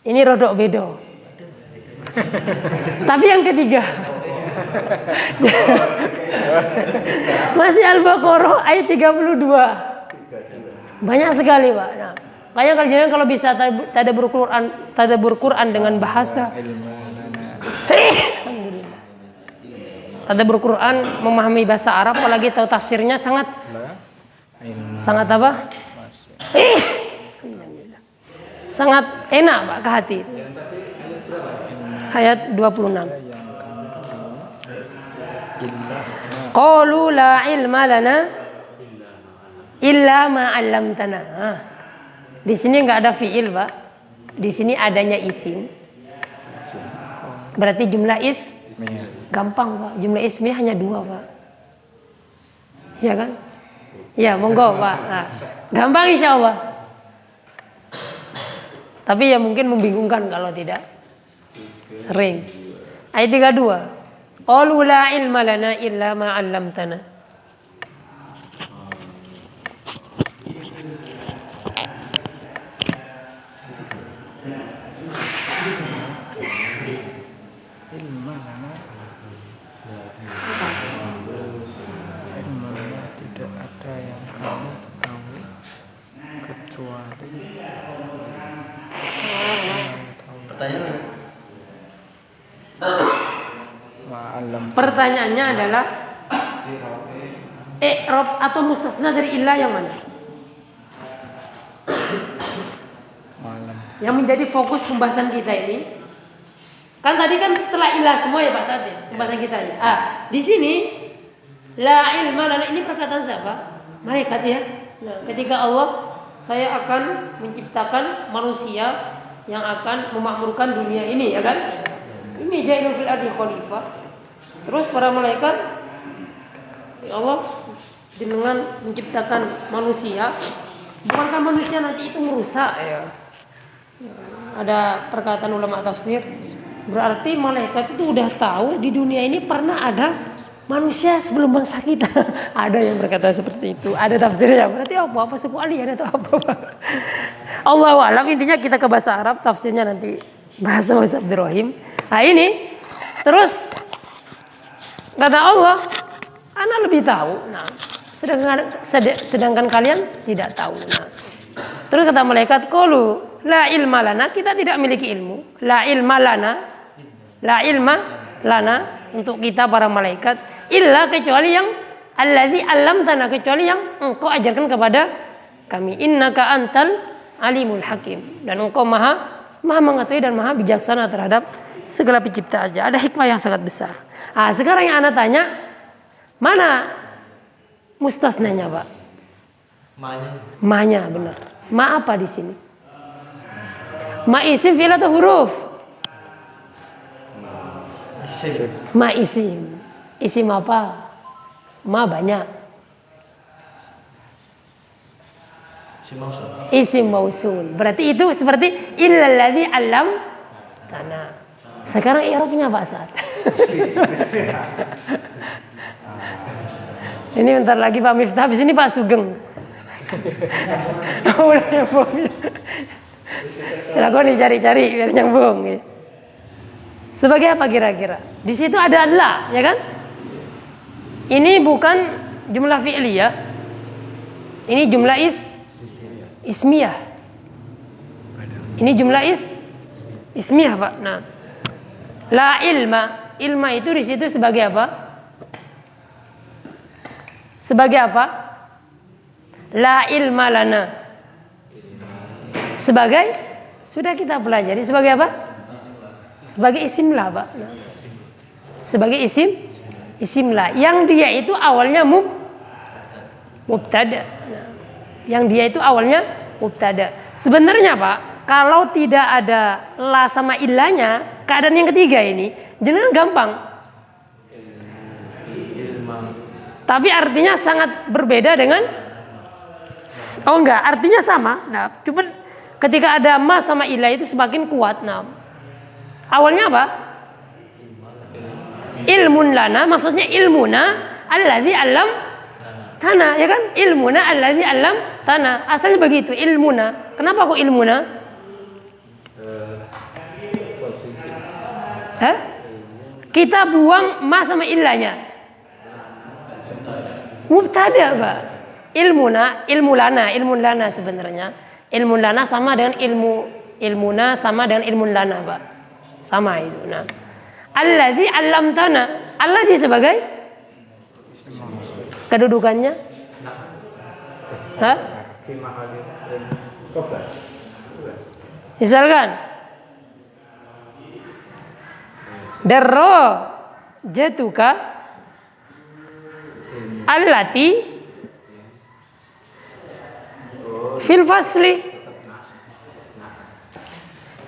Ini rodok bedo. Tapi yang ketiga. Masih Al-Baqarah ayat 32. Banyak sekali, Pak. Nah, makanya kalau bisa tadabbur Quran dengan bahasa. Alhamdulillah. Tadabbur Quran, memahami bahasa Arab, apalagi tahu tafsirnya sangat apa? Sangat enak, Pak, ke hati. Ayat 26. Qalu la ilma lana illa ma 'allamtana. Di sini enggak ada fiil, Pak. Di sini adanya isim. Berarti jumlah gampang, Pak. Jumlah ismi hanya 2, Pak. Iya kan? Ya, monggo, Pak. Nah, gampang insyaallah. Tapi ya mungkin membingungkan kalau tidak sering. Ayat 32. Qalu la ilma lana illa ma 'allamtana. Tidak ada yang kamu tahu kecuali Pertanyaannya adalah i'rab atau mustasna dari illa yang mana? Yang menjadi fokus pembahasan kita ini. Kan tadi kan setelah illa semua ya Pak Saad ya, pembahasan kita ya. Di sini la ilma lana, ini perkataan siapa? Malaikat ya. Nah, ketika Allah, saya akan menciptakan manusia yang akan memakmurkan dunia ini, ya kan? Ini ja'ilun fil ardi khalifah. Terus para malaikat, ya Allah, jenengan menciptakan manusia, bukankah manusia nanti itu merusak ya? Ada perkataan ulama tafsir, berarti malaikat itu udah tahu di dunia ini pernah ada manusia sebelum bangsa kita. Ada yang berkata seperti itu, ada tafsirnya. Berarti apa suku alien atau apa? Allahu a'lam. Intinya kita ke bahasa Arab, tafsirnya nanti bahasa Mas Abdurrahim. Nah ini terus kata Allah, ana lebih tahu. Nah, sedangkan kalian tidak tahu. Nah, terus kata malaikat, qalu la ilma lana, kita tidak memiliki ilmu. La ilma lana untuk kita para malaikat, illa kecuali yang allazi allamtana, kecuali yang engkau ajarkan kepada kami. Innaka antal alimul hakim, dan engkau maha mengetahui dan maha bijaksana terhadap segala pencipta aja. Ada hikmah yang sangat besar. Sekarang yang ana tanya, mana mustasnanya, Pak? Ma-nya benar. Ma apa di sini? Ma isim fi'il atau huruf? Ma isim. Isim apa? Ma banyak. Isim mausul. Berarti itu seperti illalladzi alam tanah. Sekarang i'rabnya Pak Sa'ad. Ini bentar lagi Pak Miftah, habis ini Pak Sugeng. Udah nyambung. Aku nih cari-cari biar nyambung. Sebagai apa kira-kira? Di situ ada la, ya kan? Ini bukan jumlah fi'liyah. Ini jumlah ismiyah. Ini jumlah ismiyah, Pak. Nah, la ilma. Ilma itu di situ sebagai apa? Sebagai apa? La ilma lana. Sebagai sudah kita pelajari sebagai apa? Sebagai isim lah, Pak. Nah, sebagai isim lah. Yang dia itu awalnya mubtada. Nah, yang dia itu awalnya mubtada. Sebenarnya, Pak, kalau tidak ada la sama illanya, keadaan yang ketiga ini jenengan gampang. Tapi artinya sangat berbeda dengan artinya sama. Nah, cuma ketika ada ma sama ilah itu semakin kuat. Nah, awalnya apa? Ilmun lana, maksudnya ilmuna alladzi alam tanah, ya kan? Ilmuna alladzi alam tanah. Asalnya begitu, ilmuna. Kenapa kok ilmuna? Kita buang ma sama ilahnya. Mubtada, Pak. Ilmun lana sebenarnya. Ilmun lana sama dengan ilmuna sama dengan ilmun lana, Pak. Sama itu. Nah, alladzi allamtana. Alladzi sebagai kedudukannya? Misalkan darajatuka allati fil fasli.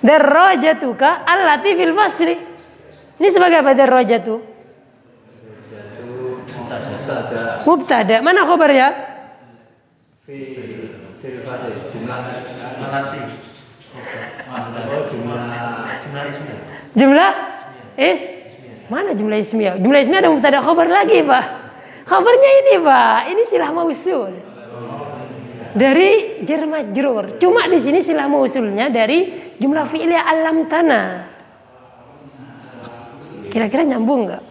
Darajatuka allati fil fasli. Ini sebagai apa darajatu? Mubtada. Mana khabarnya? Jumlah mana jumlah ismiyah? Jumlah ismiyah ada mubtada khabar lagi, Pak. Khabarnya ini, Pak. Ini silah mausul. Dari jar majrur. Cuma di sini silah mausulnya dari jumlah fi'liyah alam tanah. Kira-kira nyambung enggak?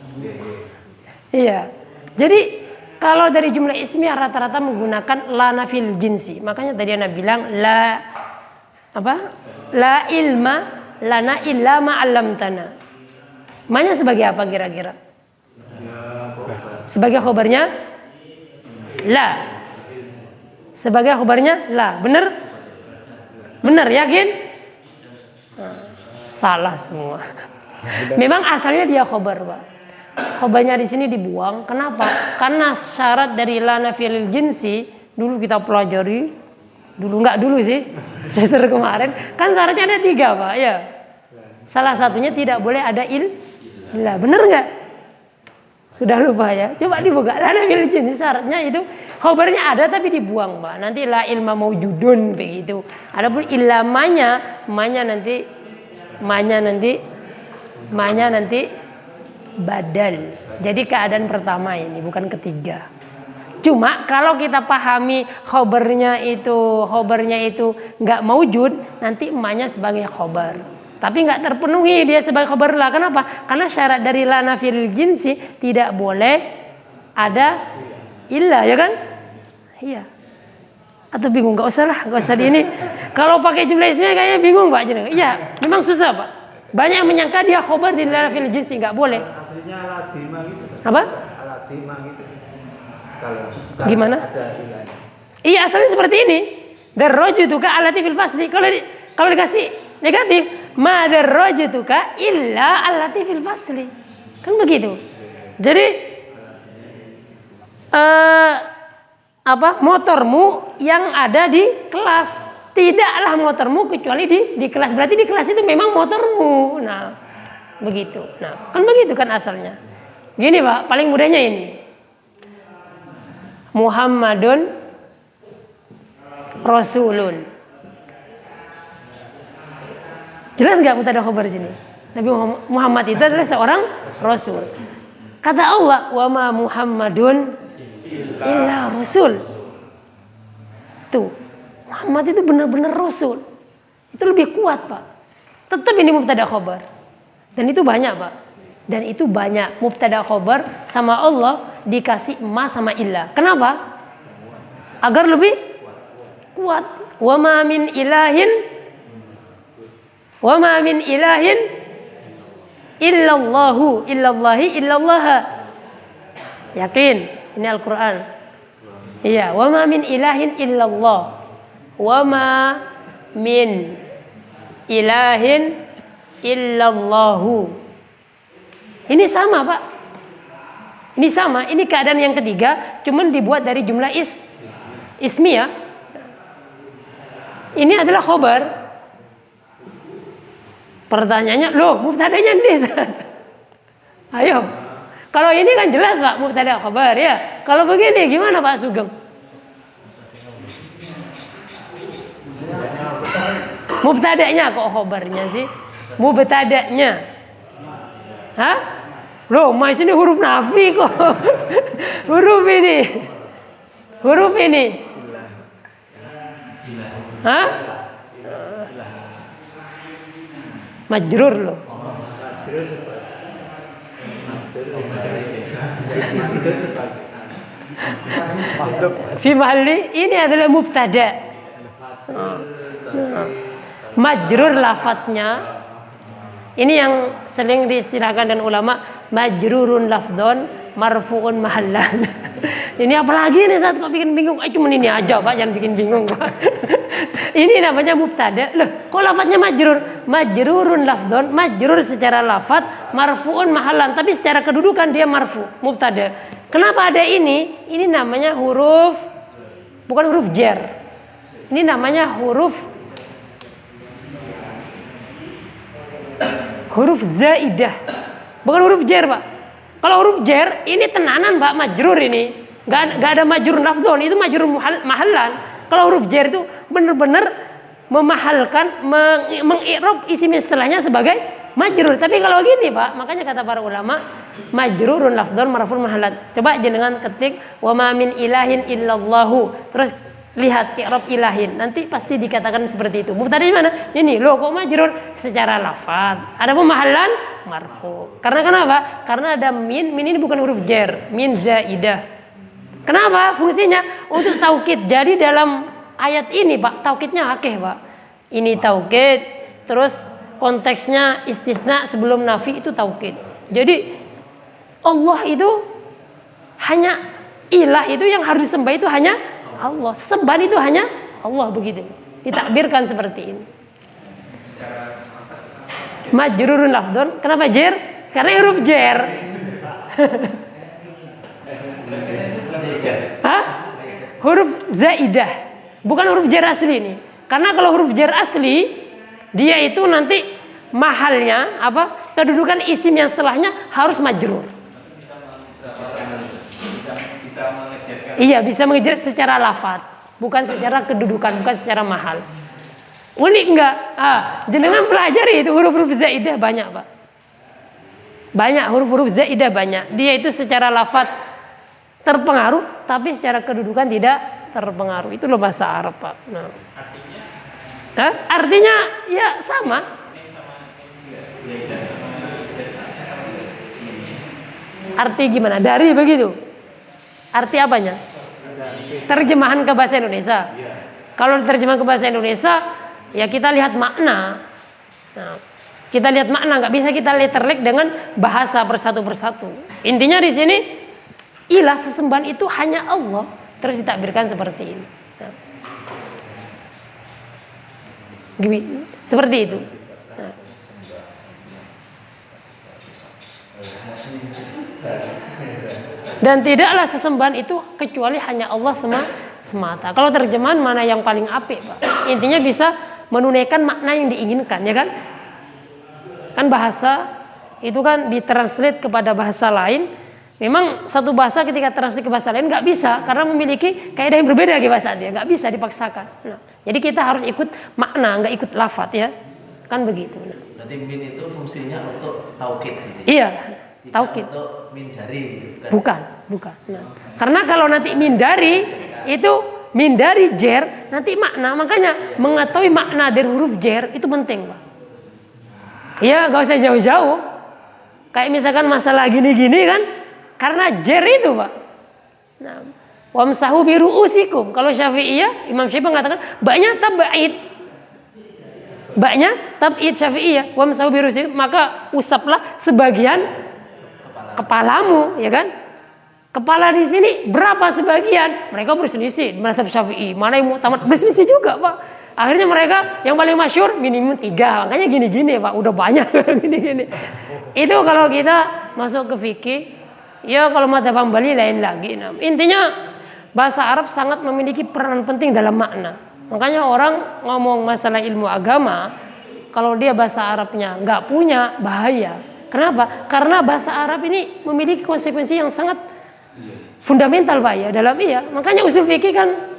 Iya. Jadi kalau dari jumlah ismiyah rata-rata menggunakan la nafil jinsi. Makanya tadi Anda bilang la ilma lana illa ma 'allamtana. Manya sebagai apa kira-kira? Sebagai khobarnya la. Sebagai khobarnya la. Benar? Benar, yakin? Salah semua. Memang asalnya dia khobar, Pak. Khobarnya di sini dibuang. Kenapa? Karena syarat dari la nafil jinsi dulu kita pelajari. Dulu sih. Semester kemarin kan syaratnya ada 3, Pak, ya. Salah satunya tidak boleh ada illah. Benar enggak? Sudah lupa ya. Coba dibuka. La nafil jinsi syaratnya itu khobarnya ada tapi dibuang, Pak. Nanti la ilma maujudun begitu. Adapun illamanya, manya nanti badal. Jadi keadaan pertama ini bukan ketiga. Cuma kalau kita pahami khobarnya itu nggak maujud, nanti emaknya sebagai khobar. Tapi nggak terpenuhi dia sebagai khobar lah. Kenapa? Karena syarat dari la nafil jinsi tidak boleh ada illah, ya kan? Iya. Atau bingung? Nggak usah di ini. Kalau pakai jumlah ismiyah kayaknya bingung, Pak. Iya, memang susah, Pak. Banyak yang menyangka dia khobar di la nafil jinsi, nggak boleh. Aslinya aladima gitu. Apa? Aladima gitu. Gimana? Iya, asalnya seperti ini. Darajatuka allati fil fasli. Kalau dikasih negatif, ma darajatuka illa allati fil fasli. Kan begitu. Jadi motormu yang ada di kelas. Tidaklah motormu kecuali di kelas. Berarti di kelas itu memang motormu. Nah, begitu. Nah, kan begitu kan asalnya. Gini Pak, paling mudahnya ini. Muhammadun Rasulun. Jelas nggak mubtada khabar sini? Nabi Muhammad itu adalah seorang Rasul. Kata Allah, wa ma Muhammadun illa Rasul. Tuh, Muhammad itu benar-benar Rasul. Itu lebih kuat Pak. Tetap ini mubtada khabar. Dan itu banyak Pak. Dan itu banyak mubtada khabar sama Allah dikasih ma sama illa. Kenapa? Agar lebih kuat. Wa ma min ilahin illallahu illallahi illallaha. Yakin ini Al-Qur'an. Iya, wa ma min ilahin illallah. Wa ma min ilahin illallahu. Ini sama Pak. Ini sama, ini keadaan yang ketiga, cuman dibuat dari jumlah ismiyah. Ini adalah khobar. Pertanyaannya, loh mubtadanya nih. Ayo. Kalau ini kan jelas Pak, mubtada khobar ya. Kalau begini gimana Pak Sugeng? Mubtadanya kok khobarnya sih? Mubtadanya. Hah? Loh, mas ini huruf nafi kok. Huruf ini. Hah? Majrur loh. Fi mahalli ini adalah mubtada. Majrur lafadznya ini yang sering diistilahkan dan ulama majrurun lafdon marfuun mahallan. Ini apalagi nih saat kok bikin bingung? Cuma ini aja Pak, jangan bikin bingung Pak. Ini namanya mubtada. Loh, kok lafadznya majrur? Majrurun lafdon, majrur secara lafadz, marfuun mahallan, tapi secara kedudukan dia marfu, mubtada. Kenapa ada ini? Ini namanya huruf, bukan huruf jar. Ini namanya huruf zaidah, bukan huruf jar Pak. Kalau huruf jar ini tenanan Pak, majrur ini, nggak ada majrur lafdon, itu majrur mahallan. Kalau huruf jar itu benar-benar memahalkan, mengi'rab isim istilahnya sebagai majrur. Tapi kalau gini Pak, makanya kata para ulama majrurun lafdon marfuun mahallan. Coba jenengan ketik wa ma min ilahin illallahu, terus lihat i'rab ilahin, nanti pasti dikatakan seperti itu. Mubtada di mana? Ini loh, kok majrur secara lafaz. Ada pemahallan marfu. Karena kenapa? Karena ada min ini bukan huruf jar, min zaidah. Kenapa? Fungsinya untuk taukid. Jadi dalam ayat ini Pak, taukidnya akeh Pak. Ini taukid, terus konteksnya istisna sebelum nafi itu taukid. Jadi Allah itu hanya ilah, itu yang harus disembah itu hanya Allah. Sembah itu hanya Allah, begitu. Ditakbirkan seperti ini. Majrurun lafdon. Kenapa jar? Karena huruf jar. Hah? Huruf zaidah. Bukan huruf jar asli ini. Karena kalau huruf jar asli, dia itu nanti mahalnya apa? Kedudukan isim yang setelahnya harus majrur. Iya, bisa mengejar secara lafaz, bukan secara kedudukan, bukan secara mahal. Unik enggak? Jenengan pelajari itu huruf-huruf zaidah banyak Pak. Banyak huruf-huruf zaidah banyak. Dia itu secara lafaz terpengaruh, tapi secara kedudukan tidak terpengaruh. Itu loh bahasa Arab Pak. Nah. Artinya ya sama. Arti gimana? Dari begitu. Arti apanya? Terjemahan ke bahasa Indonesia. Kalau terjemahan ke bahasa Indonesia, ya kita lihat makna. Nah, kita lihat makna, nggak bisa kita letterlek dengan bahasa persatu. Intinya di sini, ilah sesembahan itu hanya Allah. Terus ditakbirkan seperti ini. Nah. Seperti itu. Nah. Dan tidaklah sesembahan itu kecuali hanya Allah semata. Kalau terjemahan mana yang paling apik, Pak? Intinya bisa menunaikan makna yang diinginkan, ya kan? Kan bahasa itu kan ditranslate kepada bahasa lain. Memang satu bahasa ketika translate ke bahasa lain nggak bisa karena memiliki kaidah yang berbeda ke bahasa dia, nggak bisa dipaksakan. Nah, jadi kita harus ikut makna, nggak ikut lafadz ya, kan begitu. Nah. Berarti min itu fungsinya untuk taukid gitu. Iya, Tidak taukid. untuk min dari gitu. Bukan. Nah, karena kalau nanti mindari itu mindari jer nanti makna, makanya mengetahui makna dari huruf jer itu penting, Pak. Iya, gak usah jauh-jauh. Kayak misalkan masalah gini-gini kan, karena jer itu, Pak. Nah, wamsahu biru'usikum. Kalau Syafi'iyah, Imam Syafi'i mengatakan banyak tab'id. Banyak tab'id Syafi'iyah, wamsahu biru'usikum, maka usaplah sebagian kepalamu, ya kan? Kepala di sini berapa sebagian? Mereka berselisih mazhab Syafi'i. Mana yang muktamad? Berselisih juga, Pak. Akhirnya mereka yang paling masyhur minimum 3. Makanya gini-gini, Pak. Udah banyak gini-gini. Itu kalau kita masuk ke fikih, ya kalau mazhab Hambali lain lagi. Nah, intinya bahasa Arab sangat memiliki peran penting dalam makna. Makanya orang ngomong masalah ilmu agama, kalau dia bahasa Arabnya nggak punya, bahaya. Kenapa? Karena bahasa Arab ini memiliki konsekuensi yang sangat fundamental, Pak, ya, dalam makanya usul fikih kan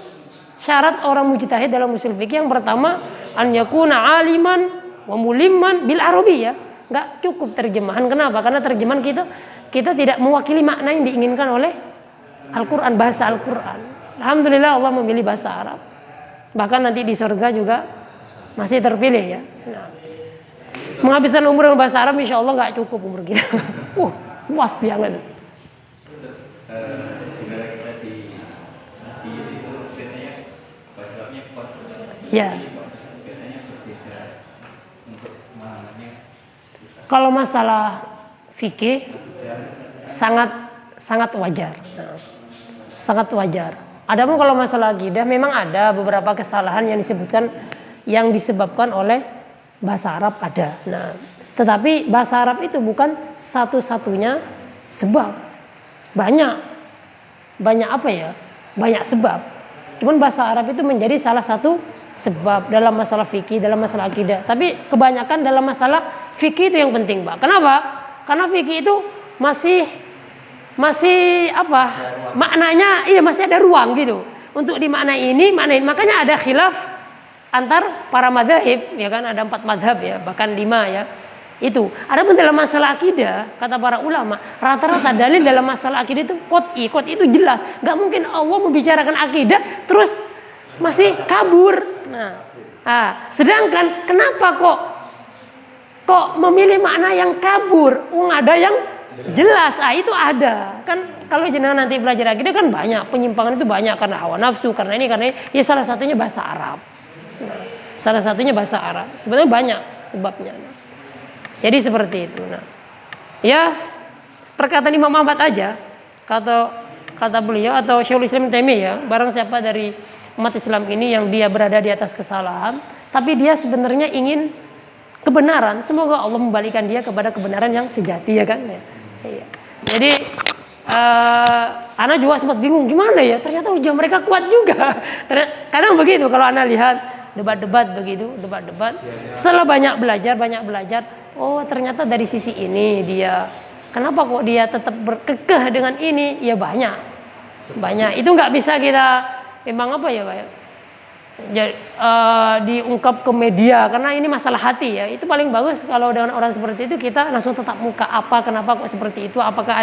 syarat orang mujtahid dalam usul fikih yang pertama an yakuna aliman wa mulimman bil arabiyyah. Enggak cukup terjemahan. Kenapa? Karena terjemahan kita tidak mewakili makna yang diinginkan oleh Al-Qur'an, bahasa Al-Qur'an. Alhamdulillah Allah memilih bahasa Arab. Bahkan nanti di surga juga masih terpilih, ya. Nah, menghabiskan umur dengan bahasa Arab insya Allah nggak cukup umur kita. Puas banget. Sebenarnya kita di itu bedanya bahasa Arabnya konsep. Ya. Bedanya berbeda untuk pemahamannya. Kalau masalah fikih sangat wajar. Nah, sangat wajar. Adapun kalau masalah akidah memang ada beberapa kesalahan yang disebabkan oleh bahasa Arab ada. Nah, tetapi bahasa Arab itu bukan satu-satunya sebab. Banyak apa ya? Banyak sebab. Cuman bahasa Arab itu menjadi salah satu sebab dalam masalah fikih, dalam masalah akidah. Tapi kebanyakan dalam masalah fikih itu yang penting, Pak. Kenapa? Karena fikih itu masih apa? Maknanya masih ada ruang gitu. Untuk dimaknai ini, maknain. Makanya ada khilaf antar para madzhab, ya kan, ada 4 madzhab ya, bahkan 5 ya. Itu. Adapun dalam masalah akidah, kata para ulama, rata-rata dalil dalam masalah akidah itu qot'i itu jelas. Gak mungkin Allah membicarakan akidah terus masih kabur. Sedangkan kenapa kok memilih makna yang kabur? Ada yang jelas. Itu ada. Kan kalau jenengan nanti belajar akidah kan banyak, penyimpangan itu banyak karena hawa nafsu, karena ini. Ya salah satunya bahasa Arab. Salah satunya bahasa Arab. Sebenarnya banyak sebabnya. Jadi seperti itu. Nah, ya perkataan Imam Ahmad aja, kata beliau atau Syekhul Islam Taimiyah, barang siapa dari umat Islam ini yang dia berada di atas kesalahan, tapi dia sebenarnya ingin kebenaran, semoga Allah membalikan dia kepada kebenaran yang sejati, ya kan? Ya. Jadi Ana juga sempat bingung gimana ya, ternyata hujah mereka kuat juga. Kadang begitu kalau Ana lihat debat-debat begitu, setelah banyak belajar, oh ternyata dari sisi ini dia, kenapa kok dia tetap berkekeh dengan ini? Ya banyak, itu nggak bisa kita memang apa ya, Pak ya, diungkap ke media karena ini masalah hati ya. Itu paling bagus kalau dengan orang seperti itu kita langsung tetap muka, kenapa kok seperti itu, apakah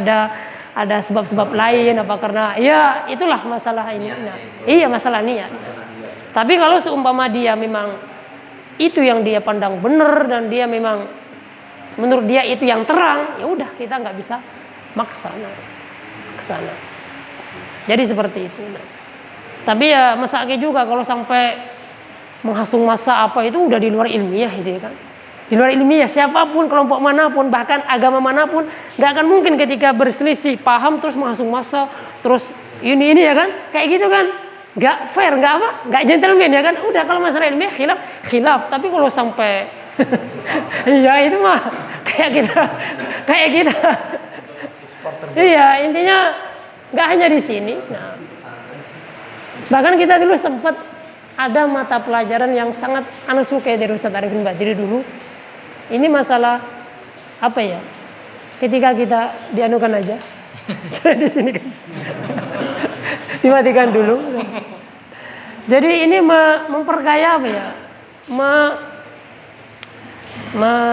ada sebab-sebab lain, apa karena ya itulah masalah ini. Nah, iya masalah niat. Tapi kalau seumpama dia memang itu yang dia pandang benar dan dia memang menurut dia itu yang terang, ya udah kita nggak bisa maksa. Jadi seperti itu. Tapi ya masaknya juga kalau sampai menghasung massa apa itu udah di luar ilmiah itu ya kan. Di luar ilmiah siapapun, kelompok manapun, bahkan agama manapun nggak akan mungkin ketika berselisih paham terus menghasung massa, terus ini ya kan, kayak gitu kan. Nggak fair, nggak gentleman ya kan. Udah kalau masalah ilmiah khilaf. Tapi kalau sampai iya itu mah kayak kita. Iya intinya Nggak hanya di sini. Nah, bahkan kita dulu sempat ada mata pelajaran yang sangat anak suka dari Ustaz Arifin Badri dulu. Ini masalah apa ya? Ketika kita dianukan aja, saya di sini kan, dimatikan dulu. Jadi ini memperkaya apa ya?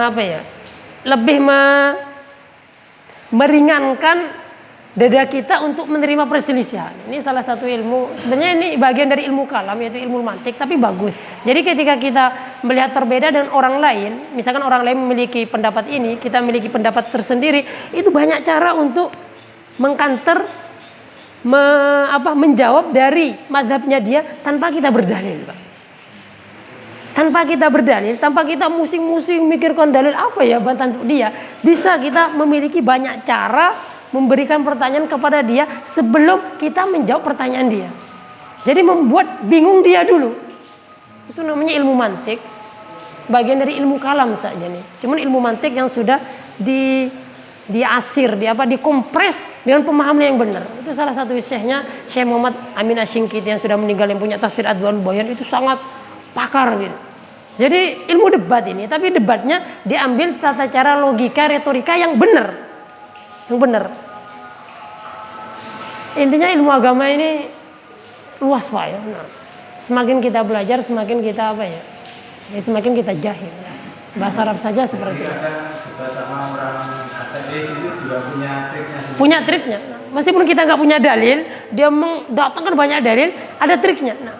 Apa ya? Lebih meringankan dada kita untuk menerima perselisihan. Ini salah satu ilmu. Sebenarnya ini bagian dari ilmu kalam, yaitu ilmu mantik, tapi bagus. Jadi ketika kita melihat perbedaan dengan orang lain, misalkan orang lain memiliki pendapat ini, kita memiliki pendapat tersendiri, itu banyak cara untuk mengkanter, menjawab dari mazhabnya dia tanpa kita berdalil, Pak. Tanpa kita berdalil, tanpa kita musing-musing mikirkan dalil apa ya bantahan untuk dia, bisa kita memiliki banyak cara memberikan pertanyaan kepada dia sebelum kita menjawab pertanyaan dia. Jadi membuat bingung dia dulu. Itu namanya ilmu mantik. Bagian dari ilmu kalam saja nih. Cuman ilmu mantik yang sudah diasir, dikompres dengan pemahaman yang benar. Itu salah satu syekhnya Syekh Muhammad Amin Asy-Syinkiti yang sudah meninggal, yang punya tafsir Adwaul Bayan, itu sangat pakar gitu. Jadi ilmu debat ini, tapi debatnya diambil tata cara logika, retorika yang benar. Yang benar. Intinya ilmu agama ini luas, Pak ya. Nah, semakin kita belajar, semakin kita semakin kita jahil. Bahasa Arab saja seperti itu. Sama orang ateis itu juga punya triknya. Punya triknya. Meskipun kita nggak punya dalil, dia mendatangkan banyak dalil, ada triknya. Nah,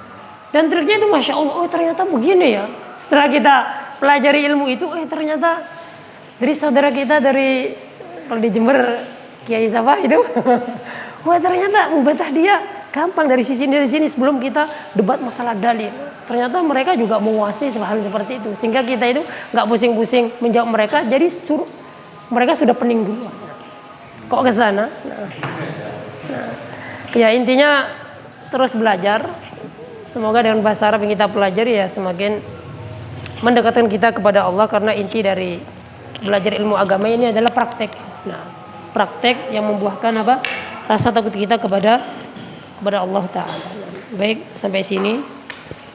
dan triknya itu masya Allah, oh ternyata begini ya. Setelah kita pelajari ilmu itu, ternyata dari saudara kita dari kalau di Jember Kiai siapa itu, wah ternyata membantah dia gampang dari sini sebelum kita debat masalah dalil. Ternyata mereka juga menguasai hal seperti itu, sehingga kita itu nggak pusing-pusing menjawab mereka. Jadi mereka sudah pening duluan. Kok ke sana? Ya intinya terus belajar. Semoga dengan bahasa Arab yang kita pelajari ya semakin mendekatkan kita kepada Allah, karena inti dari belajar ilmu agama ini adalah praktek. Nah, praktek yang membuahkan rasa takut kita kepada Allah Ta'ala. Baik, sampai sini.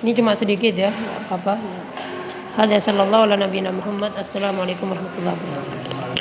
Ini cuma sedikit ya, nggak apa-apa. Hadza sallallahu ala nabiyina Muhammad. Assalamualaikum warahmatullahi wabarakatuh.